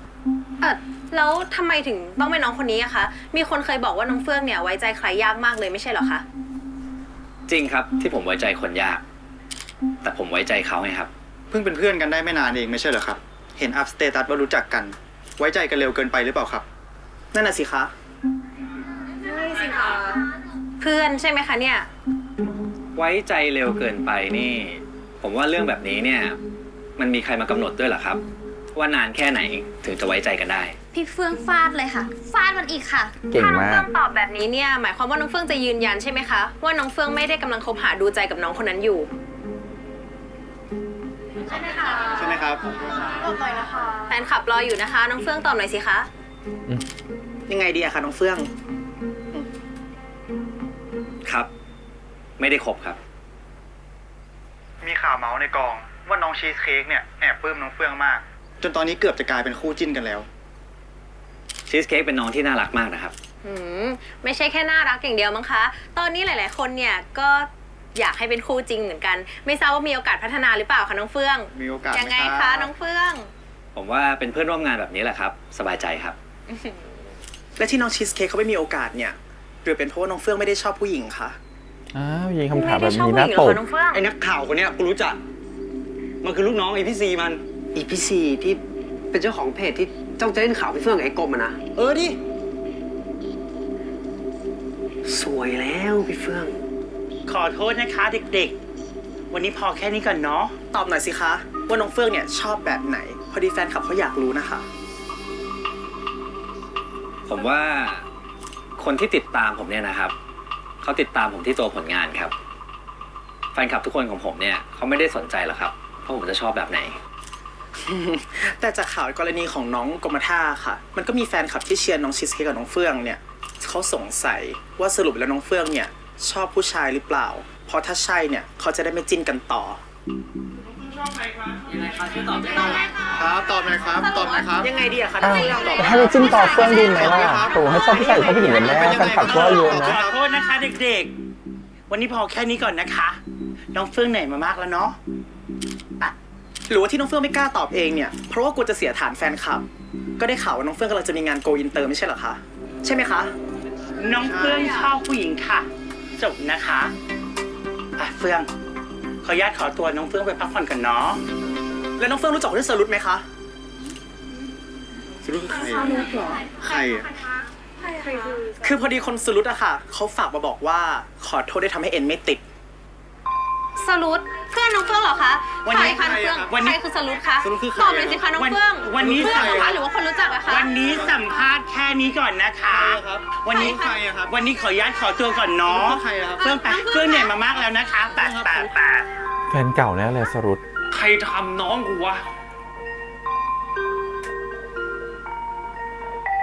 แล้วทำไมถึงต้องเป็นน้องคนนี้อะคะ มีคนเคยบอกว่าน้องเฟื่องเนี่ยไว้ใจใครยากมากเลยไม่ใช่เหรอคะ จริงครับที่ผมไว้ใจคนยาก แต่ผมไว้ใจเขาไงครับ เพิ่งเป็นเพื่อนกันได้ไม่นานเองไม่ใช่เหรอครับ เห็นอัพสเตตัสว่ารู้จักกัน ไว้ใจกันเร็วเกินไปหรือเปล่าครับ นั่นน่ะสิคะ เพื่อนใช่ไหมคะเนี่ย ไว้ใจเร็วเกินไปนี่ ผมว่าเรื่องแบบนี้เนี่ย มันมีใครมากำหนดด้วยเหรอครับ ว่านานแค่ไหนถึงจะไว้ใจกันได้ พี่เฟื่องฟาดเลยค่ะ ฟาดมันอีกค่ะ เก่ง ถ้าน้อง มาก เฟื่องตอบแบบนี้เนี่ยหมายความว่าน้องเฟื่องจะยืนยันใช่ไหมคะว่าน้องเฟื่องไม่ได้กำลังคบหาดูใจกับน้องคนนั้นอยู่ ใช่ไหมคะ ใช่ไหมครับ ตอบหน่อยนะคะแฟนคลับรออยู่นะคะ น้องเฟื่องตอบหน่อยสิคะ ยังไงดีอะคะน้องเฟื่อง ครับ ไม่ได้คบครับ มีข่าวเมาส์ในกองว่าน้องชีสเค้กเนี่ยแอบปลื้มน้องเฟื่องมาก จนตอนนี้เกือบจะกลายเป็นคู่จิ้นกันแล้ว ชีสเค้กเป็นน้องที่น่ารักมากนะครับ ไม่ใช่แค่น่ารักอย่างเดียวมั้งคะ ตอนนี้หลาย ๆ คนเนี่ยก็อยากให้เป็นคู่จริงเหมือนกัน ไม่ทราบว่ามีโอกาสพัฒนาหรือเปล่าคะน้องเฟื่อง มีโอกาส ยังไงคะน้องเฟื่อง ผมว่าเป็นเพื่อนร่วมงานแบบนี้แหละครับ สบายใจครับ และที่น้องชีสเค้กเขาไม่มีโอกาสเนี่ยหรือเป็นเพราะว่าน้องเฟื่องไม่ได้ชอบผู้หญิงคะ อ้าวยิงคำถามแบบนี้ ไม่ น่า ได้ช ต อบ ก ผู้หญิงเหรอคะน้องเฟื่อง ไอ้นักข่าวคนเนี้ยกูรู้จัก มันคือลูกน้องไอ้พี่ซีมัน อีพี่ซีที่เป็นเจ้าของเพจที่จ้องจะเล่นข่าวพี่เฟื่องกับไอ้กรมอะนะ ดิ สวยแล้วพี่เฟื่อง ขอโทษนะคะเด็กๆ วันนี้พอแค่นี้ก่อนเนาะ ตอบหน่อยสิคะว่าน้องเฟื่องเนี่ยชอบแบบไหน พอดีแฟนคลับเขาอยากรู้นะคะ ผมว่าคนที่ติดตามผมเนี่ยนะครับเขาติดตามผมที่ตัวผลงานครับ แฟนคลับทุกคนของผมเนี่ยเขาไม่ได้สนใจหรอกครับว่าผมจะชอบแบบไหน แต่จากข่าวกรณีของน้องกรมท่าค่ะ มันก็มีแฟนคลับที่เชียร์น้องชีสเค้กกับน้องเฟื่องเนี่ยเขาสงสัยว่าสรุปแล้วน้องเฟื่องเนี่ยชอบผู้ชายหรือเปล่า เพราะถ้าใช่เนี่ยเขาจะได้ไม่จิ้นกันต่อ ครับตอบหน่อยครับตอบหน่อยครับ ยังไงดีอะคะ อ้าว น้องเฟื่อง ให้ไปจิ้มต่อเฟื่องดีไหมล่ะโอ้ให้ชอบผู้ชายชอบผู้หญิงกันแน่แฟนคลับก็เยอะนะ ขอโทษนะคะเด็กๆ วันนี้พอแค่นี้ก่อนนะคะ น้องเฟื่องเหนื่อยมามากแล้วเนาะ หรือว่าที่น้องเฟื่องไม่กล้าตอบเองเนี่ยเพราะว่ากลัวจะเสียฐานแฟนคลับ ก็ได้ข่าวว่าน้องเฟื่องกำลังจะมีงานโกอินเตอร์ไม่ใช่เหรอคะใช่ไหมคะ น้องเฟื่องชอบผู้หญิงค่ะ จบนะคะเฟื่อง ขออนุญาตขอตัวน้องเฟื่องไปพักผ่อนกันเนาะ แล้วน้องเฟื่องรู้จักคนที่สรุปไหมคะ สรุปใครใครอะ คือพอดีคนสรุปอะค่ะเขาฝากมาบอกว่าขอโทษได้ทำให้เอ็นไม่ติด สรุปเพื่อนน้องเฟื่องเหรอคะ วันนี้ ใครคะน้องเฟื่อง วันนี้ ใครคือสรุปคะ สรุปคือใคร ตอบเลยสิคะน้องเฟื่อง วันนี้ เพื่อนเหรอคะหรือว่าคนรู้จักอะคะ วันนี้สัมภาษณ์แค่นี้ก่อนนะคะ วันนี้ ใครอะครับ วันนี้ขออนุญาตขอตัวก่อนเนาะ ใครอะครับ เฟื่องไปเฟื่องเหนื่อยมามากแล้วนะคะแปะ แฟนเก่าแน่เลยสรุป ใครทำน้องกูวะ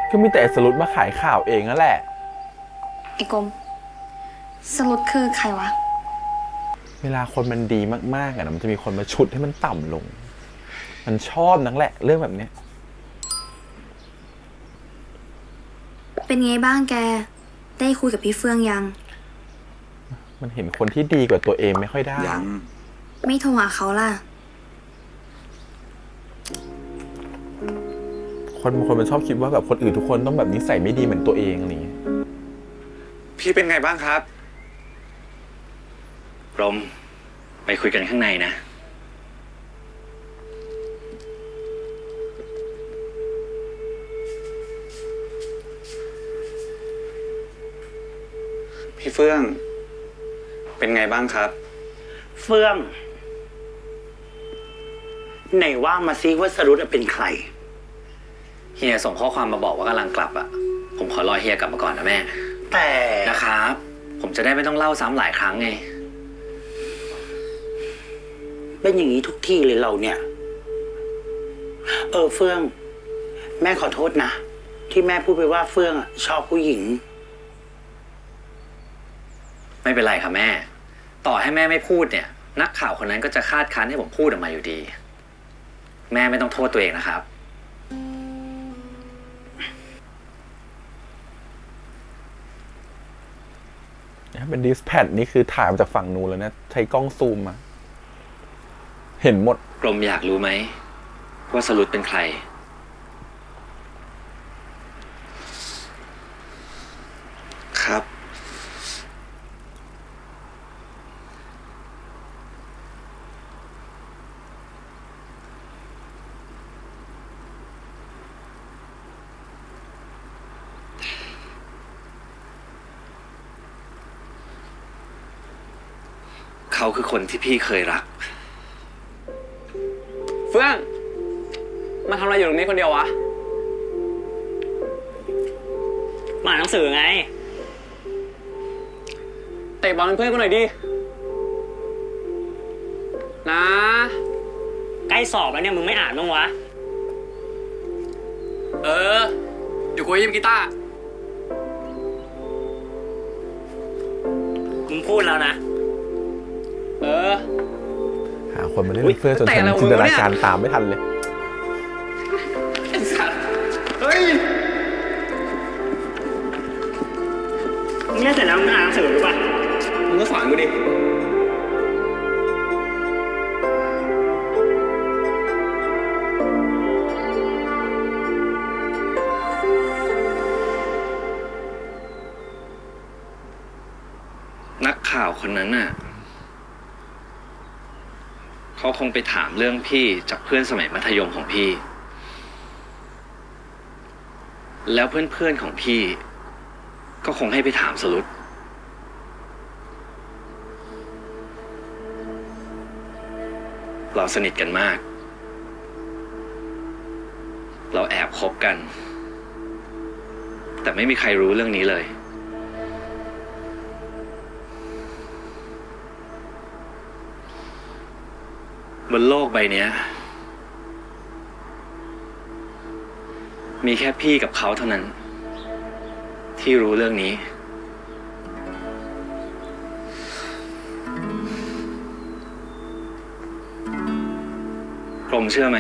ก็มีแต่สรุปมาขายข่าวเองนั่นแหละ ไอ้กรมสรุปคือใครวะ เวลาคนมันดีมากๆอะนะมันจะมีคนมาฉุดให้มันต่ำลง มันชอบนั่นแหละเรื่องแบบเนี้ย เป็นไงบ้างแก ได้คุยกับพี่เฟื่องยัง มันเห็นคนที่ดีกว่าตัวเองไม่ค่อยได้ ยัง ไม่โทรหาเขาล่ะ คนบางคนมันชอบคิดว่าแบบคนอื่นทุกคนต้องแบบนิสัยไม่ดีเหมือนตัวเองอะไรอย่างเงี้ย พี่เป็นไงบ้างครับ กรมไปคุยกันข้างในนะ พี่เฟื่อง เป็นไงบ้างครับ เฟื่อง ไหนว่ามาซิว่าสรุปเป็นใคร เฮียส่งข้อความมาบอกว่ากำลังกลับอะผมขอรอเฮียกลับมาก่อนนะแม่ แต่ นะครับ ผมจะได้ไม่ต้องเล่าซ้ำหลายครั้งไง เป็นอย่างนี้ทุกที่เลยเราเนี่ย เฟื่อง แม่ขอโทษนะ ที่แม่พูดไปว่าเฟื่องชอบผู้หญิง ไม่เป็นไรค่ะแม่ ต่อให้แม่ไม่พูดเนี่ย นักข่าวคนนั้นก็จะคาดคั้นให้ผมพูดออกมาอยู่ดี แม่ไม่ต้องโทษตัวเองนะครับ เป็นดิสแพดนี่คือถ่ายมาจากฝั่งนู้นแล้วนะใช้กล้องซูมมาเห็นหมด กรมอยากรู้ไหมว่าสรุปเป็นใคร ครับ เขาคือคนที่พี่เคยรัก เฟื่อง มาทำอะไรอยู่ตรงนี้คนเดียววะ มาอ่านหนังสือไง เตะบอลเป็นเพื่อนกูหน่อยดิ นะ ใกล้สอบแล้วเนี่ยมึงไม่อ่านบ้างวะ เดี๋ยวกูยืมกีตาร์ มึงพูดแล้วนะ หาคนมาเล่นเพื่อจนฉันจินตนาการตามไม่ทันเลย เฮ้ย งเรียนเสร็จแล้วมึงอ่านหนังสือหรือเปล่า มึงก็สอนกูดิ นักข่าวคนนั้นน่ะเขาคงไปถามเรื่องพี่จากเพื่อนสมัยมัธยมของพี่ แล้วเพื่อนๆของพี่ก็คงให้ไปถามสรุปเราสนิทกันมาก เราแอบคบกัน แต่ไม่มีใครรู้เรื่องนี้เลยบนโลกใบนี้มีแค่พี่กับเขาเท่านั้นที่รู้เรื่องนี้กรมเชื่อไหม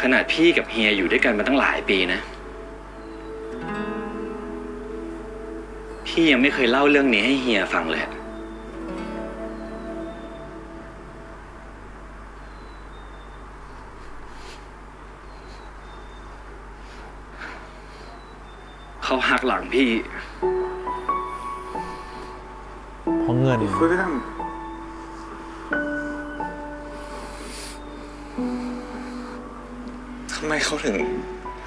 ขนาดพี่กับเฮียอยู่ด้วยกันมาตั้งหลายปีนะพี่ยังไม่เคยเล่าเรื่องนี้ให้เฮียฟังเลยเขาหักหลังพี่ เพราะเงิน เพื่อนทำไมเขาถึง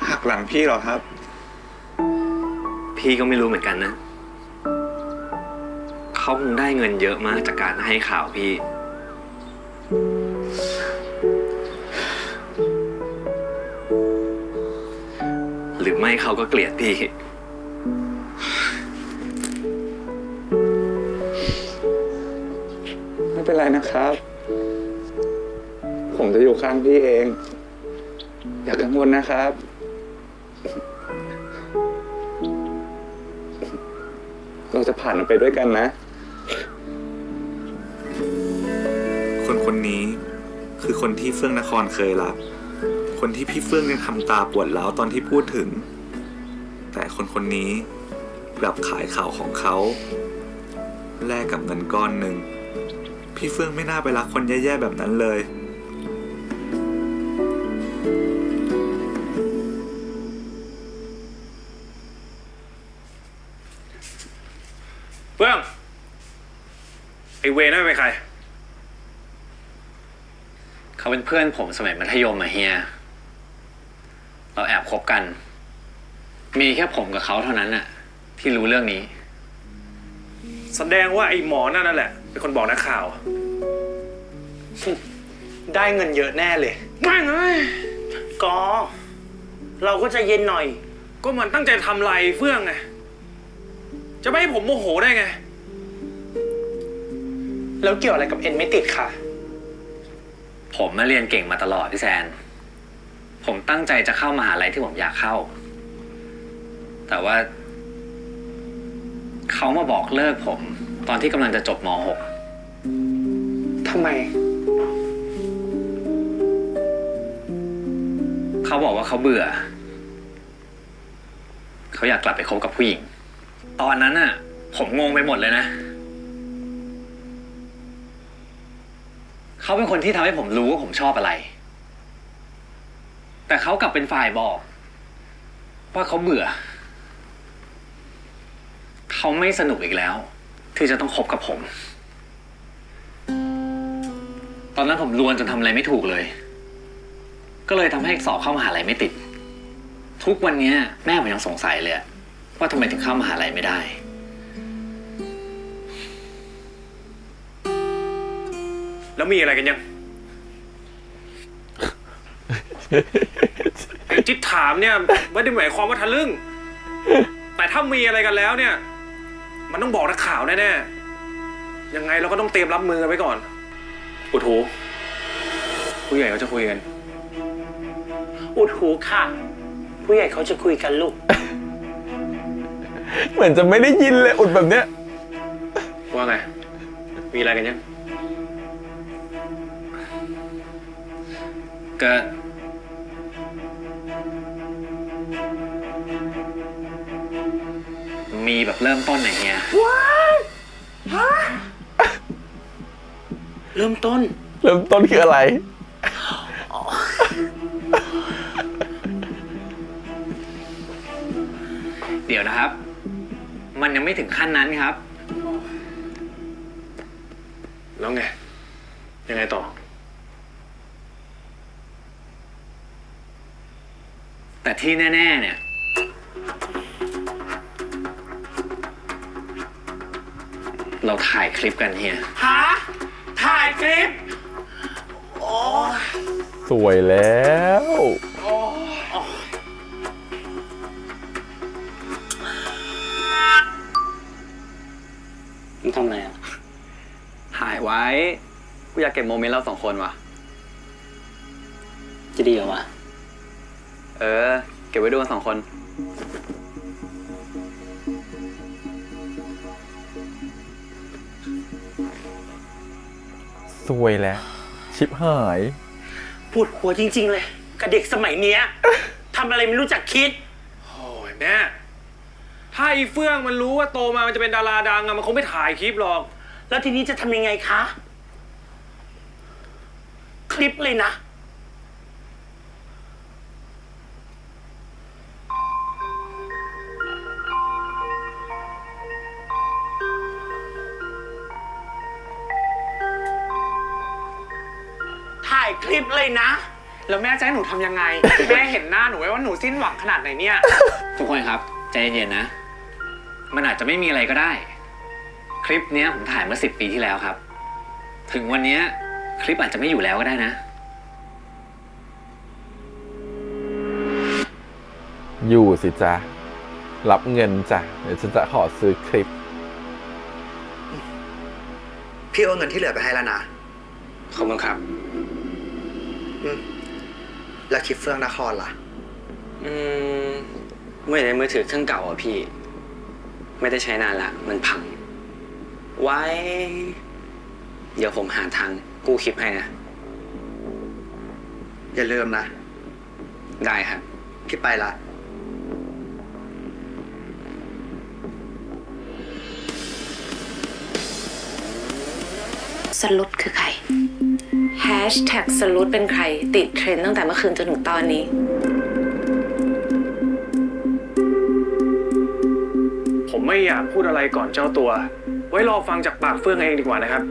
หักหลังพี่หรอครับ พี่ก็ไม่รู้เหมือนกันนะ เขาคงได้เงินเยอะมากจากการให้ข่าวพี่ หรือไม่เขาก็เกลียดพี่ ไม่เป็นไรนะครับ ผมจะอยู่ข้างพี่เอง อย่ากังวลนะครับ เราจะผ่านมันไปด้วยกันนะ คนคนนี้คือคนที่เฟื่องนครเคยรัก คนที่พี่เฟื่องยังทำตาปวดร้าวตอนที่พูดถึง แต่คนคนนี้กลับขายข่าวของเขาแลกกับเงินก้อนหนึ่ง พี่เฟื่องไม่น่าไปรักคนแย่ๆแบบนั้นเลย เฟื่อง ไอเวนั่นเป็นใคร เขาเป็นเพื่อนผมสมัยมัธยมอะเฮีย เราแอบคบกัน มีแค่ผมกับเขาเท่านั้นน่ะที่รู้เรื่องนี้ แสดงว่าไอหมอนั่นแหละเป็นคนบอกนักข่าว ได้เงินเยอะแน่เลย ไม่ไง กอ เราก็ใจเย็นหน่อย ก็มันตั้งใจทำลายเฟื่องไง จะไม่ให้ผมโมโหได้ไง แล้วเกี่ยวอะไรกับเอ็นไม่ติดค่ะ ผมมาเรียนเก่งมาตลอดพี่แซน ผมตั้งใจจะเข้ามหาลัยที่ผมอยากเข้า แต่ว่าเขามาบอกเลิกผมตอนที่กำลังจะจบม ทำไม .6 เขาบอกว่าเขาเบื่อ เขาอยากกลับไปคบกับผู้หญิง ตอนนั้นน่ะ ผมงงไปหมดเลยนะ เขาเป็นคนที่ทำให้ผมรู้ว่าผมชอบอะไร แต่เขากลับเป็นฝ่ายบอกว่าเขาเบื่อ เขาไม่สนุกอีกแล้ว ที่จะต้องคบกับผม ตอนนั้นผมรวนจนทำอะไรไม่ถูกเลย ก็เลยทำให้สอบเข้ามหาลัยไม่ติด ทุกวันนี้แม่ผมยังสงสัยเลยว่าทำไมถึงเข้ามหาลัยไม่ได้ แล้วมีอะไรกันยัง ไอ้ที่ถามเนี่ยไม่ได้หมายความว่าทะลึ่ง แต่ถ้ามีอะไรกันแล้วเนี่ย มันต้องบอกนักข่าวแน่ๆ ยังไงเราก็ต้องเตรียมรับมือกันไว้ก่อนอุดหูผู้ใหญ่เขาจะคุยกัน อุดหูค่ะ ผู้ใหญ่เขาจะคุยกันลูก เหมือนจะไม่ได้ยินเลยอุดแบบเนี้ย ว่าไง มีอะไรกันยัง ก็ มีแบบเริ่มต้นไหนเงี้ย เริ่มต้น เริ่มต้นคืออะไร เดี๋ยวนะครับ มันยังไม่ถึงขั้นนั้นครับ แล้วไง ยังไงต่อ แต่ที่แน่ๆเนี่ย เราถ่ายคลิปกันเฮีย ฮะ ถ่ายคลิป สวยแล้ว มึงทำอะไรอ่ะ ถ่ายไว้ กูอยากเก็บโมเมนต์เราสองคนว่ะ จะดีเหรอวะ เก็บไว้ดูกันสองคน สวยแล้ว ชิบหาย ปวดหัวจริง ๆ เลย กับเด็กสมัยเนี้ยทำอะไรไม่รู้จักคิด โอ้ยแม่ ถ้าไอ้เฟื่องมันรู้ว่าโตมามันจะเป็นดาราดังอะมันคงไม่ถ่ายคลิปหรอก แล้วทีนี้จะทำยังไงคะ คลิปเลยนะ ถ่ายคลิปเลยนะ แล้วแม่จะให้หนูทำยังไง แม่เห็นหน้าหนูไว้ว่าหนูสิ้นหวังขนาดไหนเนี่ย ทุกคนครับ ใจเย็นๆนะ มันอาจจะไม่มีอะไรก็ได้ คลิปเนี้ยผมถ่ายเมื่อ10 ปีที่แล้วครับ ถึงวันเนี้ยคลิปอาจจะไม่อยู่แล้วก็ได้นะ อยู่สิจ๊ะ รับเงินจ้ะ เดี๋ยวฉันจะขอซื้อคลิป พี่เอาเงินที่เหลือไปให้แล้วนะ ขอบคุณครับ แล้วคลิปเฟื่องนครล่ะ ไม่ได้มือถือเครื่องเก่าอ่ะพี่ ไม่ได้ใช้นานละ มันพัง ไว้ เดี๋ยวผมหาทางกู้คลิปให้นะ อย่าลืมนะ ได้ครับ พี่ไปละ สลุดคือใคร แฮชแท็กสลุดเป็นใคร ติดเทรนด์ตั้งแต่เมื่อคืนจนถึงตอนนี้ ผมไม่อยากพูดอะไรก่อนเจ้าตัว ไว้รอฟังจากปากเฟื่องเองดีกว่านะครับ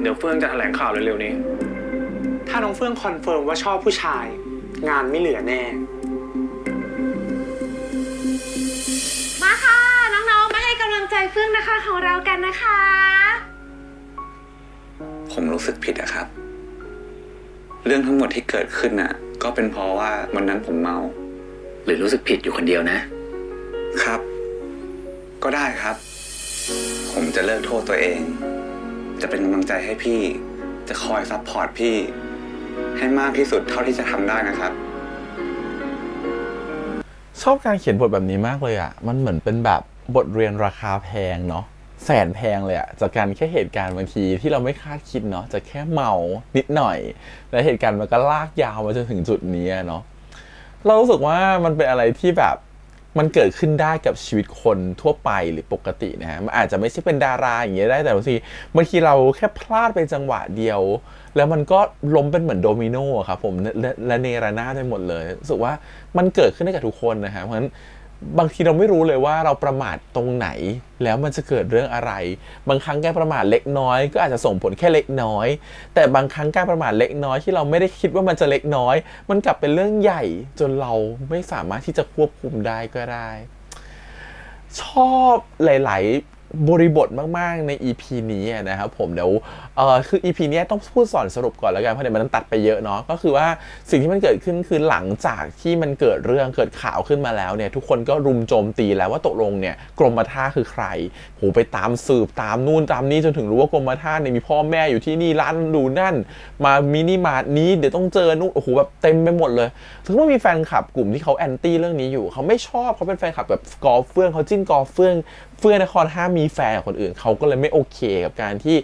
เดี๋ยวเฟื่องจะแถลงข่าวเร็วๆนี้ ถ้าน้องเฟื่องคอนเฟิร์มว่าชอบผู้ชาย งานไม่เหลือแน่ มาค่ะ น้องๆ มาให้กำลังใจเฟื่องนะคะของเรากันนะคะ ผมรู้สึกผิดอะครับ เรื่องทั้งหมดที่เกิดขึ้นน่ะ ก็เป็นเพราะว่าวันนั้นผมเมา หรือรู้สึกผิดอยู่คนเดียวนะ ครับ ก็ได้ครับ ผมจะเลิกโทษตัวเอง จะเป็นกำลังใจให้พี่ จะคอยซัพพอร์ตพี่ ให้มากที่สุดเท่าที่จะทำได้นะครับ ชอบการเขียนบทแบบนี้มากเลยอ่ะ มันเหมือนเป็นแบบบทเรียนราคาแพงเนาะ แสนแพงเลยอ่ะ จากการแค่เหตุการณ์บางทีที่เราไม่คาดคิดเนาะ จะแค่เมานิดหน่อย และเหตุการณ์มันก็ลากยาวมาจนถึงจุดนี้เนาะ เรารู้สึกว่ามันเป็นอะไรที่แบบมันเกิดขึ้นได้กับชีวิตคนทั่วไปหรือปกตินะฮะ มันอาจจะไม่ใช่เป็นดาราอย่างเงี้ยได้ แต่บางทีเราแค่พลาดไปจังหวะเดียว แล้วมันก็ล้มเป็นเหมือนโดมิโนอะครับผมและเนระนาดไปหมดเลยรู้สึกว่ามันเกิดขึ้นได้กับทุกคนนะฮะเพราะฉะนั้นบางทีเราไม่รู้เลยว่าเราประมาทตรงไหนแล้วมันจะเกิดเรื่องอะไรบางครั้งการประมาทเล็กน้อยก็อาจจะส่งผลแค่เล็กน้อยแต่บางครั้งการประมาทเล็กน้อยที่เราไม่ได้คิดว่ามันจะเล็กน้อยมันกลับเป็นเรื่องใหญ่จนเราไม่สามารถที่จะควบคุมได้ก็ได้ชอบหลายๆบริบทมากๆใน EP นี้นะครับผมเดี๋ยวคือ EP นี้ต้องพูดสอนสรุปก่อนแล้วกันเพราะเดี๋ยวมันตัดไปเยอะเนาะก็คือว่าสิ่งที่มันเกิดขึ้นคือหลังจากที่มันเกิดเรื่องเกิดข่าวขึ้นมาแล้วเนี่ยทุกคนก็รุมโจมตีแล้วว่าตกลงเนี่ยกรมท่าคือใครโหไปตามสืบตามนู่นตามนี้จนถึงรู้ว่ากรมท่าเนี่ยมีพ่อแม่อยู่ที่นี่ร้านดูนั่นมามินิมาร์ทนี้เดี๋ยวต้องเจอนู่นโอ้โหแบบเต็มไปหมดเลยถึงว่ามีแฟนคลับกลุ่มที่เขาแอนตี้เรื่องนี้อยู่เขาไม่ชอบเขาเป็นแฟนคลับแบบกอล์ฟเฟื่องเขาจิ้นกอล์ฟเฟื่องนครห้ามมีแฟนกับคนอื่นเขาก็เลยไม่โอเคกับการที่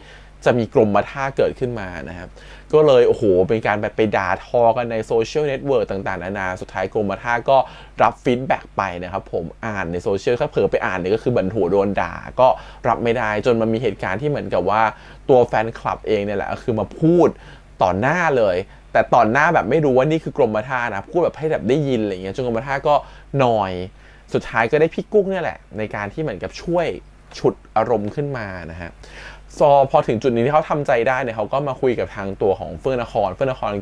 จะมีกรมท่าเกิดขึ้นมานะครับก็เลยโอ้โหเป็นการแบบไปด่าทอกันในโซเชียลเน็ตเวิร์กต่างๆนานาสุดท้ายกรมท่าก็รับฟีดแบ็กไปนะครับผมอ่านในโซเชียลถ้าเผลอไปอ่านเนี่ยก็คือบันหัวโดนด่าก็รับไม่ได้จนมันมีเหตุการณ์ที่เหมือนกับว่าตัวแฟนคลับเองเนี่ยแหละคือมาพูดต่อหน้าเลยแต่ต่อหน้าแบบไม่รู้ว่านี่คือกรมท่านะพูดแบบให้แบบได้ยินอะไรเงี้ยจนกรมท่าก็นอยสุดท้ายก็ได้พี่กุ้งเนี่ยแหละในการที่เหมือนกับช่วยฉุดอารมณ์ขึ้นมานะฮะพอถึงจุดนี้ที่เขาทำใจได้เนี่ยเขาก็มาคุยกับทางตัวของเฟื่องนคร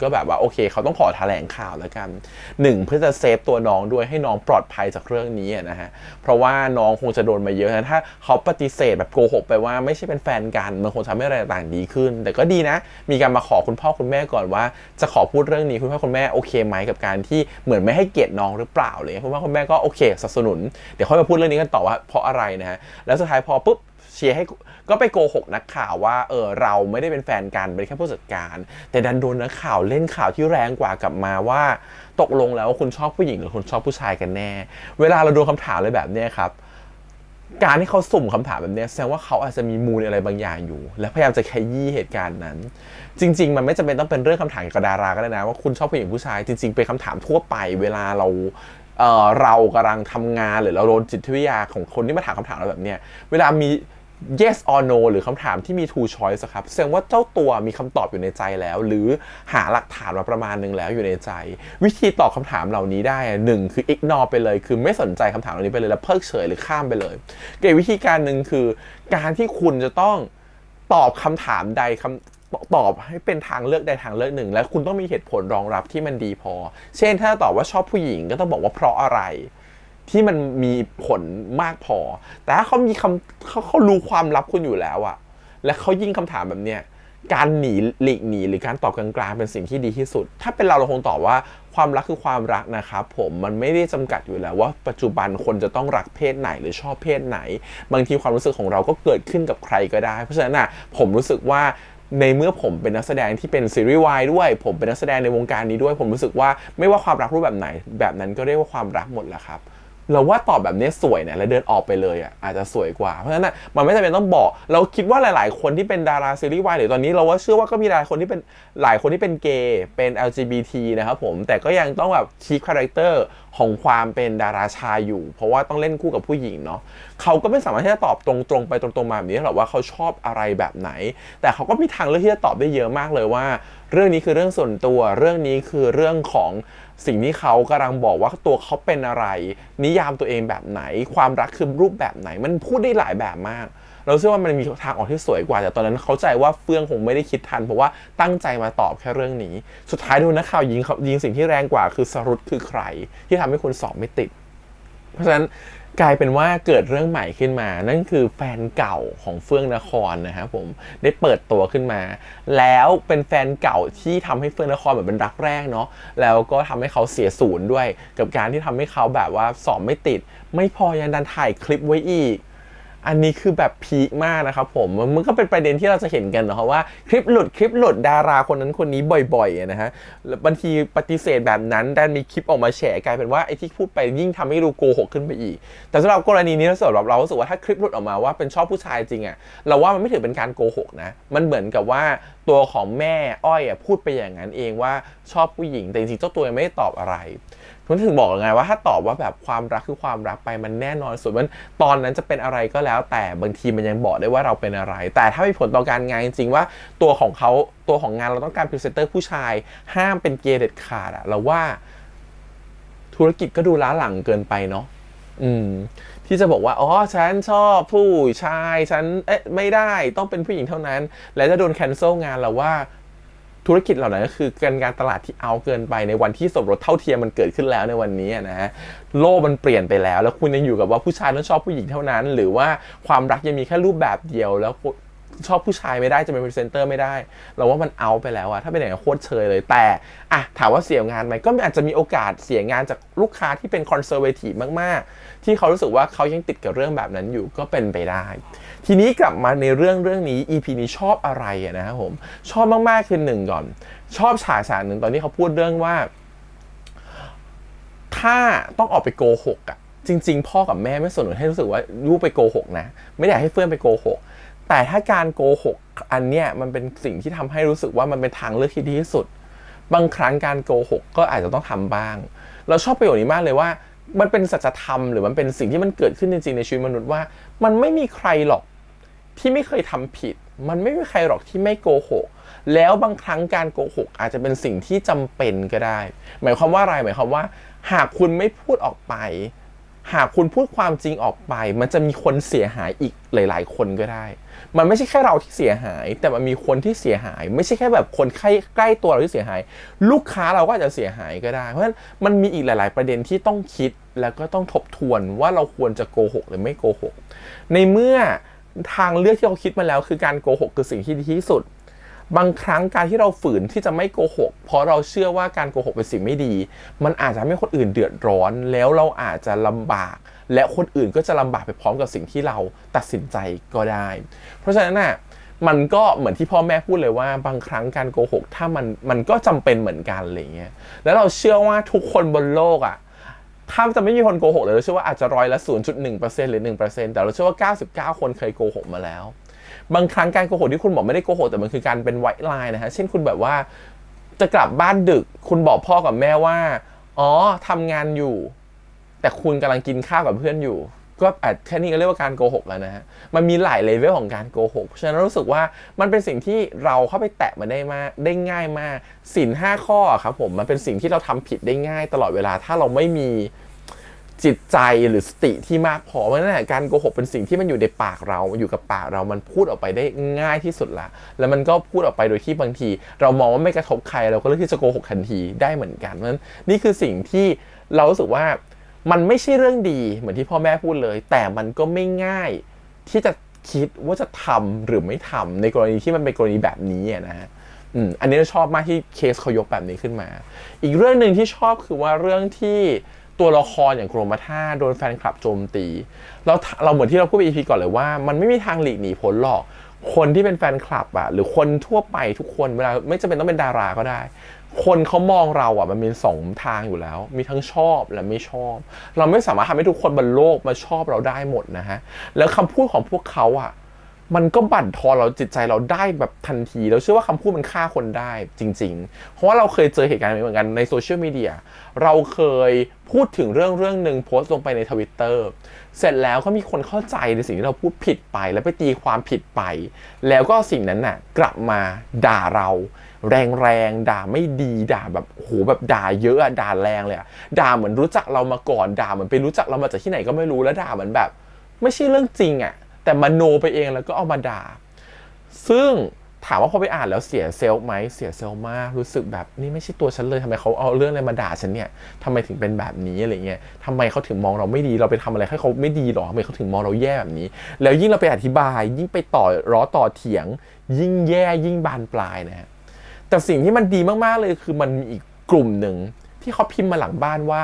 ก็แบบว่าโอเคเขาต้องขอแถลงข่าวแล้วกัน1เพื่อจะเซฟตัวน้องด้วยให้น้องปลอดภัยจากเรื่องนี้นะฮะเพราะว่าน้องคงจะโดนมาเยอะนะถ้าเขาปฏิเสธแบบโกหกไปว่าไม่ใช่เป็นแฟนกันมันคงทำให้อะไรต่างดีขึ้นแต่ก็ดีนะมีการมาขอคุณพ่อคุณแม่ก่อนว่าจะขอพูดเรื่องนี้คุณพ่อคุณแม่โอเคไหมกับการที่เหมือนไม่ให้เกียรติน้องหรือเปล่าเลยคุณพ่อคุณแม่ก็โอเคสนับสนุนเดี๋ยวค่อยมาพูดเรื่องนี้กันต่อว่าเพราะอะไรนะฮะแล้วสุดท้ายพอปุ๊บเชียร์ให้ก็ไปโกหกนักข่าวว่าเราไม่ได้เป็นแฟนกันเป็นแค่ผู้จัดการแต่ดันโดนนักข่าวเล่นข่าวที่แรงกว่ากลับมาว่าตกลงแล้วคุณชอบผู้หญิงหรือคุณชอบผู้ชายกันแน่เวลาเราโดนคำถามอะไรแบบนี้ครับการที่เขาสุ่มคำถามแบบนี้แสดงว่าเขาอาจจะมีมูลอะไรบางอย่างอยู่และพยายามจะขยี้เหตุการณ์นั้นจริงๆมันไม่จำเป็นต้องเป็นเรื่องคำถามเกี่ยวกับดาราก็ได้นะว่าคุณชอบผู้หญิงผู้ชายจริงๆเป็นคำถามทั่วไปเวลาเรากำลังทำงานหรือเราโดนจิตวิทยาของคนที่มาถามคำถามเราแบบเนี้ยเวลามีyes or no หรือคำถามที่มี two choice ครับแสดงว่าเจ้าตัวมีคำตอบอยู่ในใจแล้วหรือหาหลักฐานมาประมาณนึงแล้วอยู่ในใจวิธีตอบคำถามเหล่านี้ได้หนึ่งคือ ignore ไปเลยคือไม่สนใจคำถามเหล่านี้ไปเลยแล้วเพิกเฉยหรือข้ามไปเลยอีกวิธีการหนึ่งคือการที่คุณจะต้องตอบคำถามใดตอบให้เป็นทางเลือกใดทางเลือกหนึ่งและคุณต้องมีเหตุผลรองรับที่มันดีพอเช่นถ้าตอบว่าชอบผู้หญิงก็ต้องบอกว่าเพราะอะไรที่มันมีผลมากพอแต่ถ้าเขามีเขารู้ความลับคุณอยู่แล้วอะและเขายิ่งคำถามแบบเนี้ยการหนีหรือการตอบกลางๆเป็นสิ่งที่ดีที่สุดถ้าเป็นเราคงตอบว่าความรักคือความรักนะครับผมมันไม่ได้จำกัดอยู่แล้วว่าปัจจุบันคนจะต้องรักเพศไหนหรือชอบเพศไหนบางทีความรู้สึกของเราก็เกิดขึ้นกับใครก็ได้เพราะฉะนั้นอะผมรู้สึกว่าในเมื่อผมเป็นนักแสดงที่เป็นซีรีส์วายด้วยผมเป็นนักแสดงในวงการนี้ด้วยผมรู้สึกว่าไม่ว่าความรักรูปแบบไหนแบบนั้นก็เรียกว่าความรักหมดแหละครับเราว่าตอบแบบนี้สวยเนี่ยแล้วเดินออกไปเลยอ่ะอาจจะสวยกว่าเพราะฉะนั้นมันไม่จำเป็นต้องบอกเราคิดว่าหลายๆคนที่เป็นดาราซีรีส์วายหรือตอนนี้เราว่าเชื่อว่าก็มีหลายคนที่เป็นเกย์เป็น LGBT นะครับผมแต่ก็ยังต้องแบบคีปคาแรคเตอร์ของความเป็นดาราชายอยู่เพราะว่าต้องเล่นคู่กับผู้หญิงเนาะเขาก็ไม่สามารถที่จะตอบตรงๆไปตรงๆมาแบบนี้หรอกว่าเขาชอบอะไรแบบไหนแต่เขาก็มีทางเลือกที่จะตอบได้เยอะมากเลยว่าเรื่องนี้คือเรื่องส่วนตัวเรื่องนี้คือเรื่องของสิ่งที่เขากำลังบอกว่าตัวเขาเป็นอะไรนิยามตัวเองแบบไหนความรักคือรูปแบบไหนมันพูดได้หลายแบบมากเราเชื่อว่ามันมีทางออกที่สวยกว่าแต่ตอนนั้นเข้าใจว่าเฟื่องคงไม่ได้คิดทันเพราะว่าตั้งใจมาตอบแค่เรื่องนี้สุดท้ายดูนักข่าวยิงสิ่งที่แรงกว่าคือสรุปคือใครที่ทำให้คุณสอบไม่ติดเพราะฉะนั้นกลายเป็นว่าเกิดเรื่องใหม่ขึ้นมานั่นคือแฟนเก่าของเฟื่องนครนะครับผมได้เปิดตัวขึ้นมาแล้วเป็นแฟนเก่าที่ทำให้เฟื่องนครแบบเป็นรักแรกเนาะแล้วก็ทำให้เขาเสียศูนย์ด้วยกับการที่ทำให้เขาแบบว่าสอบไม่ติดไม่พอยังดันถ่ายคลิปไว้อีกอันนี้คือแบบพีคมากนะครับผมมันก็เป็นประเด็นที่เราจะเห็นกันนะครับว่าคลิปหลุดดาราคนนั้นคนนี้บ่อยๆนะฮะบางทีปฏิเสธแบบนั้นดันมีคลิปออกมาแฉกลายเป็นว่าไอ้ที่พูดไปยิ่งทำให้ดูโกหกขึ้นไปอีกแต่สำหรับกรณีนี้สำหรับเรารู้สึกว่าถ้าคลิปหลุดออกมาว่าเป็นชอบผู้ชายจริงอะเราว่ามันไม่ถือเป็นการโกหกนะมันเหมือนกับว่าตัวของแม่อ้อยพูดไปอย่างนั้นเองว่าชอบผู้หญิงแต่จริงๆเจ้าตัวยังไม่ได้ตอบอะไรผมถึงบอกไงว่าถ้าตอบว่าแบบความรักคือความรักไปมันแน่นอนสุดมันตอนนั้นจะเป็นอะไรก็แล้วแต่บางทีมันยังบอกได้ว่าเราเป็นอะไรแต่ถ้ามีผลต่อการงานจริงๆว่าตัวของงานเราต้องการพรีเซนเตอร์ผู้ชายห้ามเป็นเกย์เด็ดขาดอะเราว่าธุรกิจก็ดูล้าหลังเกินไปเนาะที่จะบอกว่าอ๋อฉันชอบผู้ชายฉันไม่ได้ต้องเป็นผู้หญิงเท่านั้นและจะโดนแคนเซิลงานเราว่าธุรกิจเหล่านั้นก็คือการตลาดที่เอาเกินไปในวันที่สมรสเท่าเทียมมันเกิดขึ้นแล้วในวันนี้นะฮะโลกมันเปลี่ยนไปแล้วคุณยังอยู่กับว่าผู้ชายต้องชอบผู้หญิงเท่านั้นหรือว่าความรักยังมีแค่รูปแบบเดียวแล้วชอบผู้ชายไม่ได้จะเป็นพรีเซนเตอร์ไม่ได้เราว่ามันเอาไปแล้วอะถ้าเป็นอย่างนั้นโคตรเชยเลยแต่อะถามว่าเสียงานไหมก็อาจจะมีโอกาสเสียงานจากลูกค้าที่เป็นคอนเซอร์เวทีฟมากๆที่เขารู้สึกว่าเขายังติดกับเรื่องแบบนั้นอยู่ก็เป็นไปได้ทีนี้กลับมาในเรื่องนี้ EP นี้ชอบอะไรนะครับผมชอบมากๆคือหนึ่งก่อนชอบฉากหนึ่งตอนที่เขาพูดเรื่องว่าถ้าต้องออกไปโกหกอะจริงๆพ่อกับแม่ไม่สนให้รู้สึกว่าลูกไปโกหกนะไม่ได้ให้เฟื่องไปโกหก แต่ถ้าการโกหกอันเนี้ยมันเป็นสิ่งที่ทำให้รู้สึกว่ามันเป็นทางเลือกที่ดีที่สุดบางครั้งการโกหกก็อาจจะต้องทำบ้างเราชอบประโยคนี้มากเลยว่ามันเป็นสัจธรรมหรือมันเป็นสิ่งที่มันเกิดขึ้นจริงๆในชีวิตมนุษย์ว่ามันไม่มีใครหรอกที่ไม่เคยทำผิดมันไม่มีใครหรอกที่ไม่โกหกแล้วบางครั้งการโกหกอาจจะเป็นสิ่งที่จำเป็นก็ได้หมายความว่าอะไรหมายความว่าหากคุณไม่พูดออกไปหากคุณพูดความจริงออกไปมันจะมีคนเสียหายอีกหลายๆคนก็ได้มันไม่ใช่แค่เราที่เสียหายแต่มันมีคนที่เสียหายไม่ใช่แค่แบบคนใกล้ตัวเราที่เสียหายลูกค้าเราก็อาจจะเสียหายก็ได้เพราะฉะนั้นมันมีอีกหลายๆประเด็นที่ต้องคิดแล้วก็ต้องทบทวนว่าเราควรจะโกหกหรือไม่โกหกในเมื่อทางเลือกที่เราคิดมาแล้วคือการโกหกคือสิ่งที่ดีที่สุดบางครั้งการที่เราฝืนที่จะไม่โกหกเพราะเราเชื่อว่าการโกหกเป็นสิ่งไม่ดีมันอาจจะทำให้คนอื่นเดือดร้อนแล้วเราอาจจะลำบากและคนอื่นก็จะลำบากไปพร้อมกับสิ่งที่เราตัดสินใจก็ได้เพราะฉะนั้นน่ะมันก็เหมือนที่พ่อแม่พูดเลยว่าบางครั้งการโกหกถ้ามันก็จำเป็นเหมือนกันอะไรเงี้ยแล้วเราเชื่อว่าทุกคนบนโลกอ่ะถ้าจะไม่มีคนโกหกเลยเราเชื่อว่าอาจจะ0.1% หรือ 1% แต่เราเชื่อว่า99คนเคยโกหกมาแล้วบางครั้งการโกหกที่คุณบอกไม่ได้โกหกแต่มันคือการเป็นไวท์ไลน์นะฮะเช่นคุณแบบว่าจะกลับบ้านดึกคุณบอกพ่อกับแม่ว่าอ๋อทำงานอยู่แต่คุณกำลังกินข้าวกับเพื่อนอยู่ก็อาจแค่นี้ก็เรียกว่าการโกหกแล้วนะฮะมันมีหลายเลเวลของการโกหกฉะนั้นรู้สึกว่ามันเป็นสิ่งที่เราเข้าไปแตะมาได้ง่ายมากศีล5ข้อครับผมมันเป็นสิ่งที่เราทำผิดได้ง่ายตลอดเวลาถ้าเราไม่มีจิตใจหรือสติที่มากพอเพราะฉะนั้นการโกหกเป็นสิ่งที่มันอยู่ในปากเราอยู่กับปากเรามันพูดออกไปได้ง่ายที่สุดละแล้วมันก็พูดออกไปโดยที่บางทีเรามองว่าไม่กระทบใครเราก็เลือกที่จะโกหกทันทีได้เหมือนกันเพราะฉะนั้นนี่คือสิ่งที่เรารู้สึกว่ามันไม่ใช่เรื่องดีเหมือนที่พ่อแม่พูดเลยแต่มันก็ไม่ง่ายที่จะคิดว่าจะทำหรือไม่ทำในกรณีที่มันเป็นกรณีแบบนี้นะฮะอันนี้เราชอบมากที่เคสเขายกแบบนี้ขึ้นมาอีกเรื่องนึงที่ชอบคือว่าเรื่องที่ตัวละครอย่างโกรมาท่าโดนแฟนคลับโจมตีเราเหมือนที่เราพูดไป EP ก่อนเลยว่ามันไม่มีทางหลีกหนีพ้นหรอกคนที่เป็นแฟนคลับอะหรือคนทั่วไปทุกคนเวลาไม่จำเป็นต้องเป็นดาราก็ได้คนเขามองเราอะมันมี2ทางอยู่แล้วมีทั้งชอบและไม่ชอบเราไม่สามารถทำให้ทุกคนบนโลกมาชอบเราได้หมดนะฮะแล้วคำพูดของพวกเขาอะมันก็บั่นทอนเราจิตใจเราได้แบบทันทีเราเชื่อว่าคำพูดมันฆ่าคนได้จริงๆเพราะว่าเราเคยเจอเหตุการณ์เหมือนกันในโซเชียลมีเดียเราเคยพูดถึงเรื่องนึงโพสต์ลงไปใน Twitter เสร็จแล้วก็มีคนเข้าใจในสิ่งที่เราพูดผิดไปแล้วไปตีความผิดไปแล้วก็สิ่งนั้นน่ะกลับมาด่าเราแรงด่าไม่ดีด่าแบบโหแบบด่าเยอะอะด่าแรงเลยอะด่าเหมือนรู้จักเรามาก่อนด่าเหมือนไปรู้จักเรามาจากที่ไหนก็ไม่รู้แล้วด่าเหมือนแบบไม่ใช่เรื่องจริงอะแต่มโนไปเองแล้วก็เอามาด่าซึ่งถามว่าพอไปอ่านแล้วเสียเซลล์ไหมเสียเซลล์มากรู้สึกแบบนี่ไม่ใช่ตัวฉันเลยทำไมเขาเอาเรื่องอะไรมาด่าฉันเนี่ยทำไมถึงเป็นแบบนี้อะไรเงี้ยทำไมเขาถึงมองเราไม่ดีเราไปทำอะไรให้เขาไม่ดีหรอทำไมเขาถึงมองเราแย่แบบนี้แล้วยิ่งเราไปอธิบายยิ่งไปต่อเถียงยิ่งแย่ยิ่งบานปลายนะฮะแต่สิ่งที่มันดีมากๆเลยคือมันมีอีกกลุ่มหนึ่งที่เขาพิมพ์มาหลังบ้านว่า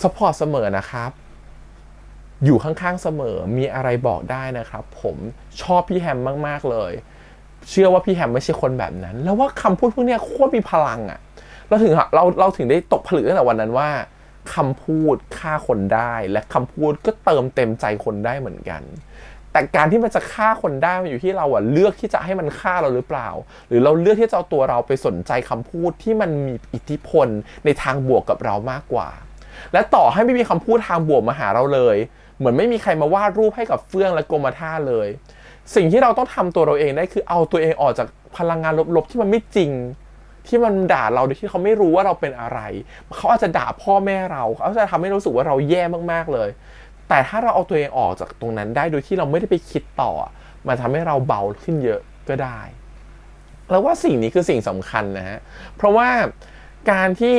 ซัพพอร์ตเสมอนะครับอยู่ข้างๆเสมอมีอะไรบอกได้นะครับผมชอบพี่แฮมมากๆเลยเชื่อว่าพี่แฮมไม่ใช่คนแบบนั้นแล้วว่าคำพูดพวกนี้โคตรมีพลังอ่ะเราถึงได้ตกผลึกตั้งแต่วันนั้นว่าคำพูดฆ่าคนได้และคำพูดก็เติมเต็มใจคนได้เหมือนกันแต่การที่มันจะฆ่าคนได้มันอยู่ที่เราเลือกที่จะให้มันฆ่าเราหรือเปล่าหรือเราเลือกที่จะเอาตัวเราไปสนใจคำพูดที่มันมีอิทธิพลในทางบวกกับเรามากกว่าและต่อให้ไม่มีคำพูดทางบวกมาหาเราเลยเหมือนไม่มีใครมาวาดรูปให้กับเฟื่องและโกมาท่าเลยสิ่งที่เราต้องทำตัวเราเองได้คือเอาตัวเองออกจากพลังงานลบๆที่มันไม่จริงที่มันด่าเราโดยที่เขาไม่รู้ว่าเราเป็นอะไรเขาอาจจะด่าพ่อแม่เราเขาจะทำให้รู้สึกว่าเราแย่มากๆเลยแต่ถ้าเราเอาตัวเองออกจากตรงนั้นได้โดยที่เราไม่ได้ไปคิดต่อมันทำให้เราเบาขึ้นเยอะก็ได้แล้วว่าสิ่งนี้คือสิ่งสำคัญนะฮะเพราะว่าการที่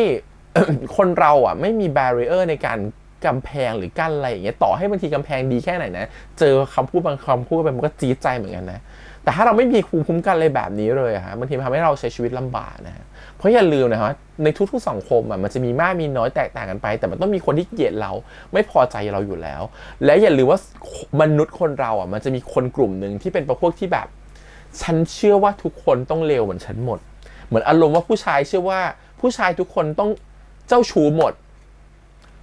คนเราไม่มี barrier ในการกำแพงหรือกั้นอะไรอย่างเงี้ยต่อให้บางทีกำแพงดีแค่ไหนนะเจอคำพูดบางคำพูดไปมันก็จี๊ดใจเหมือนกันนะแต่ถ้าเราไม่มีภูมิคุ้มกันอะไรแบบนี้เลยฮะบางทีมันทำให้เราใช้ชีวิตลำบากนะฮะเพราะอย่าลืมนะฮะในทุกๆสังคมมันจะมีมากมีน้อยแตกต่างกันไปแต่มันต้องมีคนที่เกลียดเราไม่พอใจเราอยู่แล้วและอย่าลืมว่ามนุษย์คนเรามันจะมีคนกลุ่มนึงที่เป็นพวกที่แบบฉันเชื่อว่าทุกคนต้องเลวเหมือนฉันหมดเหมือนอารมณ์ว่าผู้ชายเชื่อว่าผู้ชายทุกคนต้องเจ้าชู้หมด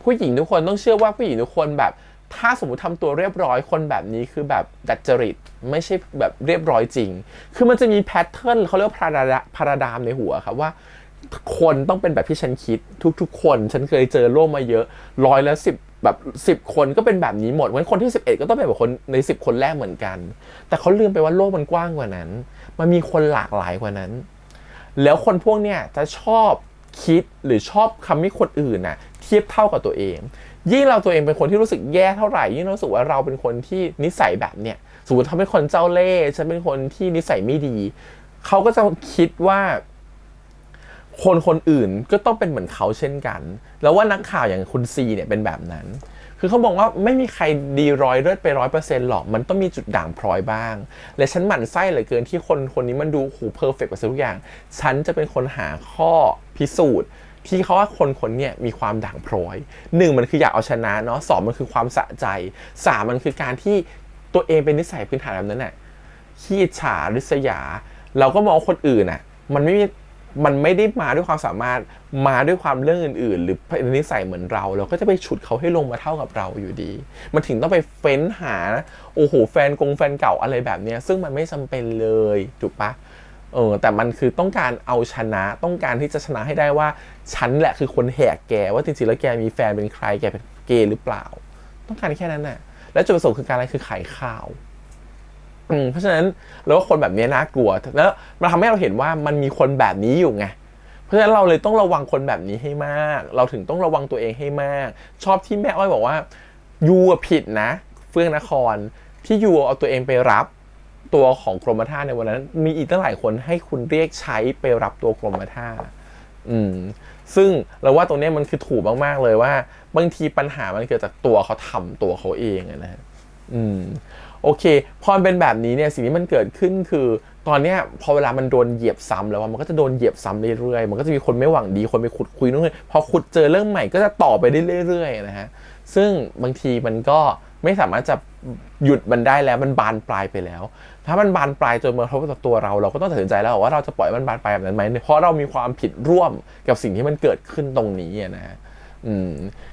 ผู้หญิงทุกคนต้องเชื่อว่าผู้หญิงทุกคนแบบ ถ้าสมมุติทำตัวเรียบร้อยคนแบบนี้คือแบบดัดจริตไม่ใช่แบบเรียบร้อยจริงคือมันจะมีแพทเทิร์นเขาเรียกว่าพาราดามในหัวครับว่าคนต้องเป็นแบบที่ฉันคิดทุกๆคนฉันเคยเจอโลกมาเยอะ110แบบ10คนก็เป็นแบบนี้หมดงั้นคนที่11ก็ต้องเป็นแบบคนใน10คนแรกเหมือนกันแต่เขาลืมไปว่าโลกมันกว้างกว่านั้นมันมีคนหลากหลายกว่านั้นแล้วคนพวกเนี้ยจะชอบคิดหรือชอบคำให้คนอื่นน่ะเทียบเท่ากับตัวเองยิ่งเราตัวเองเป็นคนที่รู้สึกแย่เท่าไหร่ยิ่งรู้สึกว่าเราเป็นคนที่นิสัยแบบเนี้ยสมมติเขาเป็นคนเจ้าเล่ห์ฉันเป็นคนที่นิสัยไม่ดีเขาก็จะคิดว่าคนอื่นก็ต้องเป็นเหมือนเขาเช่นกันแล้วว่านักข่าวอย่างคุณซีเนี่ยเป็นแบบนั้นคือเขาบอกว่าไม่มีใครดีร้อยเลิศไป 100% หรอกมันต้องมีจุดด่างพร้อยบ้างและฉันหมั่นไส้เหลือเกินที่คนนี้มันดูเพอร์เฟกต์กว่าทุกอย่างฉันจะเป็นคนหาข้อพิสูจน์ที่เขาว่าคนเนี่ยมีความด่างพร้อย1มันคืออยากเอาชนะเนาะ2มันคือความสะใจ3มันคือการที่ตัวเองเป็นนิสัยพื้นฐานแบบนั้นน่ะขี้อิจฉาริษยาเราก็มองคนอื่นน่ะมันไม่ได้มาด้วยความสามารถมาด้วยความเรื่องอื่นๆหรือนิสัยเหมือนเราก็จะไปฉุดเขาให้ลงมาเท่ากับเราอยู่ดีมันถึงต้องไปเฟ้นหาโอ้โหแฟนเก่าอะไรแบบนี้ซึ่งมันไม่จำเป็นเลยถูกปะแต่มันคือต้องการเอาชนะต้องการที่จะชนะให้ได้ว่าฉันแหละคือคนแหกแกว่าจริงๆแล้วแกมีแฟนเป็นใครแกเป็นเกย์หรือเปล่าต้องการแค่นั้นน่ะและจุดประสงค์คือการอะไรคือขายข่าวเพราะฉะนั้นแล้วคนแบบนี้น่ากลัวแล้วมันทำให้เราเห็นว่ามันมีคนแบบนี้อยู่ไงเพราะฉะนั้นเราเลยต้องระวังคนแบบนี้ให้มากเราถึงต้องระวังตัวเองให้มากชอบที่แม่อ้อยบอกว่ายูผิดนะเฟื่องนครที่ยูเอาตัวเองไปรับตัวของกรมท่าในวันนั้นมีอีกตั้งหลายคนให้คุณเรียกใช้ไปรับตัวกรมท่าซึ่งเราว่าตรงนี้มันคือถูกมากๆเลยว่าบางทีปัญหามันเกิดจากตัวเขาทำตัวเขาเองนะฮะโอเคพอเป็นแบบนี้เนี่ยสิ่งที่มันเกิดขึ้นคือตอนเนี้ยพอเวลามันโดนเหยียบซ้ำแล้วมันก็จะโดนเหยียบซ้ำเรื่อยๆมันก็จะมีคนไม่หวังดีคนไปขุดคุยนู่นนี่พอขุดเจอเรื่องใหม่ก็จะต่อไปได้เรื่อยๆนะฮะซึ่งบางทีมันก็ไม่สามารถจะหยุดมันได้แล้วมันบานปลายไปแล้วถ้ามันบานปลายจนมากระทบกับตัวเราก็ต้องตัดสินใจแล้วว่าเราจะปล่อยมันบานปลายแบบนั้นไหมเพราะเรามีความผิดร่วมกับสิ่งที่มันเกิดขึ้นตรงนี้นะฮะ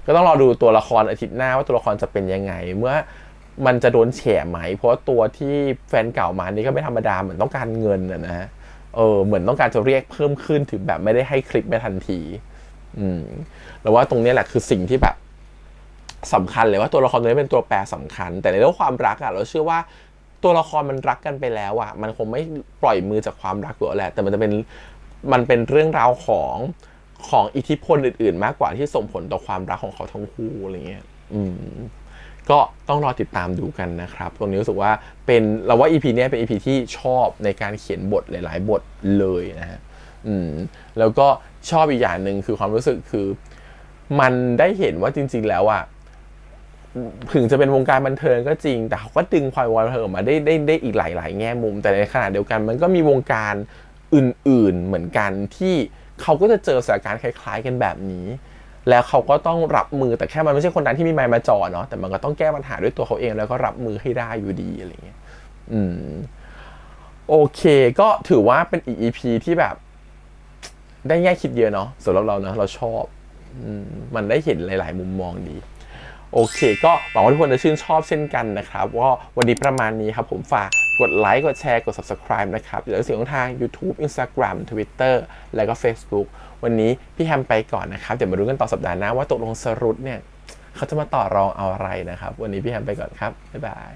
ก็ต้องรอดูตัวละครอาทิตย์หน้าว่าตัวละครจะเป็นยังไงเมื่อมันจะโดนแฉไหมเพราะตัวที่แฟนเก่ามานี่ก็ไม่ธรรมดาเหมือนต้องการเงินนะฮะเหมือนต้องการจะเรียกเพิ่มขึ้นถึงแบบไม่ได้ให้คลิกไม่ทันทีแล้วว่าตรงนี้แหละคือสิ่งที่แบบสำคัญเลยว่าตัวละครตัวนี้เป็นตัวแปรสำคัญแต่ในเรื่องความรักเราเชื่อว่าตัวละครมันรักกันไปแล้วมันคงไม่ปล่อยมือจากความรักอยู่แล้วแหละแต่มันเป็นเรื่องราวของอิทธิพลอื่นๆมากกว่าที่ส่งผลต่อความรักของเขาทั้งคู่อะไรเงี้ยก็ต้องรอติดตามดูกันนะครับตรงนี้รู้สึกว่าเราว่า EP นี้เป็น EP ที่ชอบในการเขียนบทหลายๆบทเลยนะฮะแล้วก็ชอบอีกอย่างหนึ่งคือความรู้สึกคือมันได้เห็นว่าจริงๆแล้วถึงจะเป็นวงการบันเทิงก็จริงแต่เขาก็ดึงความบันเทิงออกมาได้อีกหลายๆแง่มุมแต่ในขณะเดียวกันมันก็มีวงการอื่นๆเหมือนกันที่เขาก็จะเจอสถานการณ์คล้ายๆกันแบบนี้แล้วเขาก็ต้องรับมือแต่แค่มันไม่ใช่คนนั้นที่มีไมค์มาจ่อเนาะแต่มันก็ต้องแก้ปัญหาด้วยตัวเขาเองแล้วก็รับมือให้ได้อยู่ดีอะไรเงี้ยโอเคก็ถือว่าเป็นอีก EP ที่แบบได้แง่คิดเยอะเนาะสำหรับเรานะเราชอบมันได้เห็นหลายๆมุมมองดีโอเคก็หวังว่าทุกคนจะชื่นชอบเช่นกันนะครับว่าวันนี้ประมาณนี้ครับผมฝากกดไลค์กดแชร์กด Subscribe นะครับหรือสิ่งทาง YouTube Instagram Twitter แล้วก็ Facebook วันนี้พี่แฮมไปก่อนนะครับเดี๋ยวมาดูกันต่อสัปดาห์หน้าว่าตกลงสรุปเนี่ยเขาจะมาต่อรองเอาอะไรนะครับวันนี้พี่แฮมไปก่อนครับบ๊ายบาย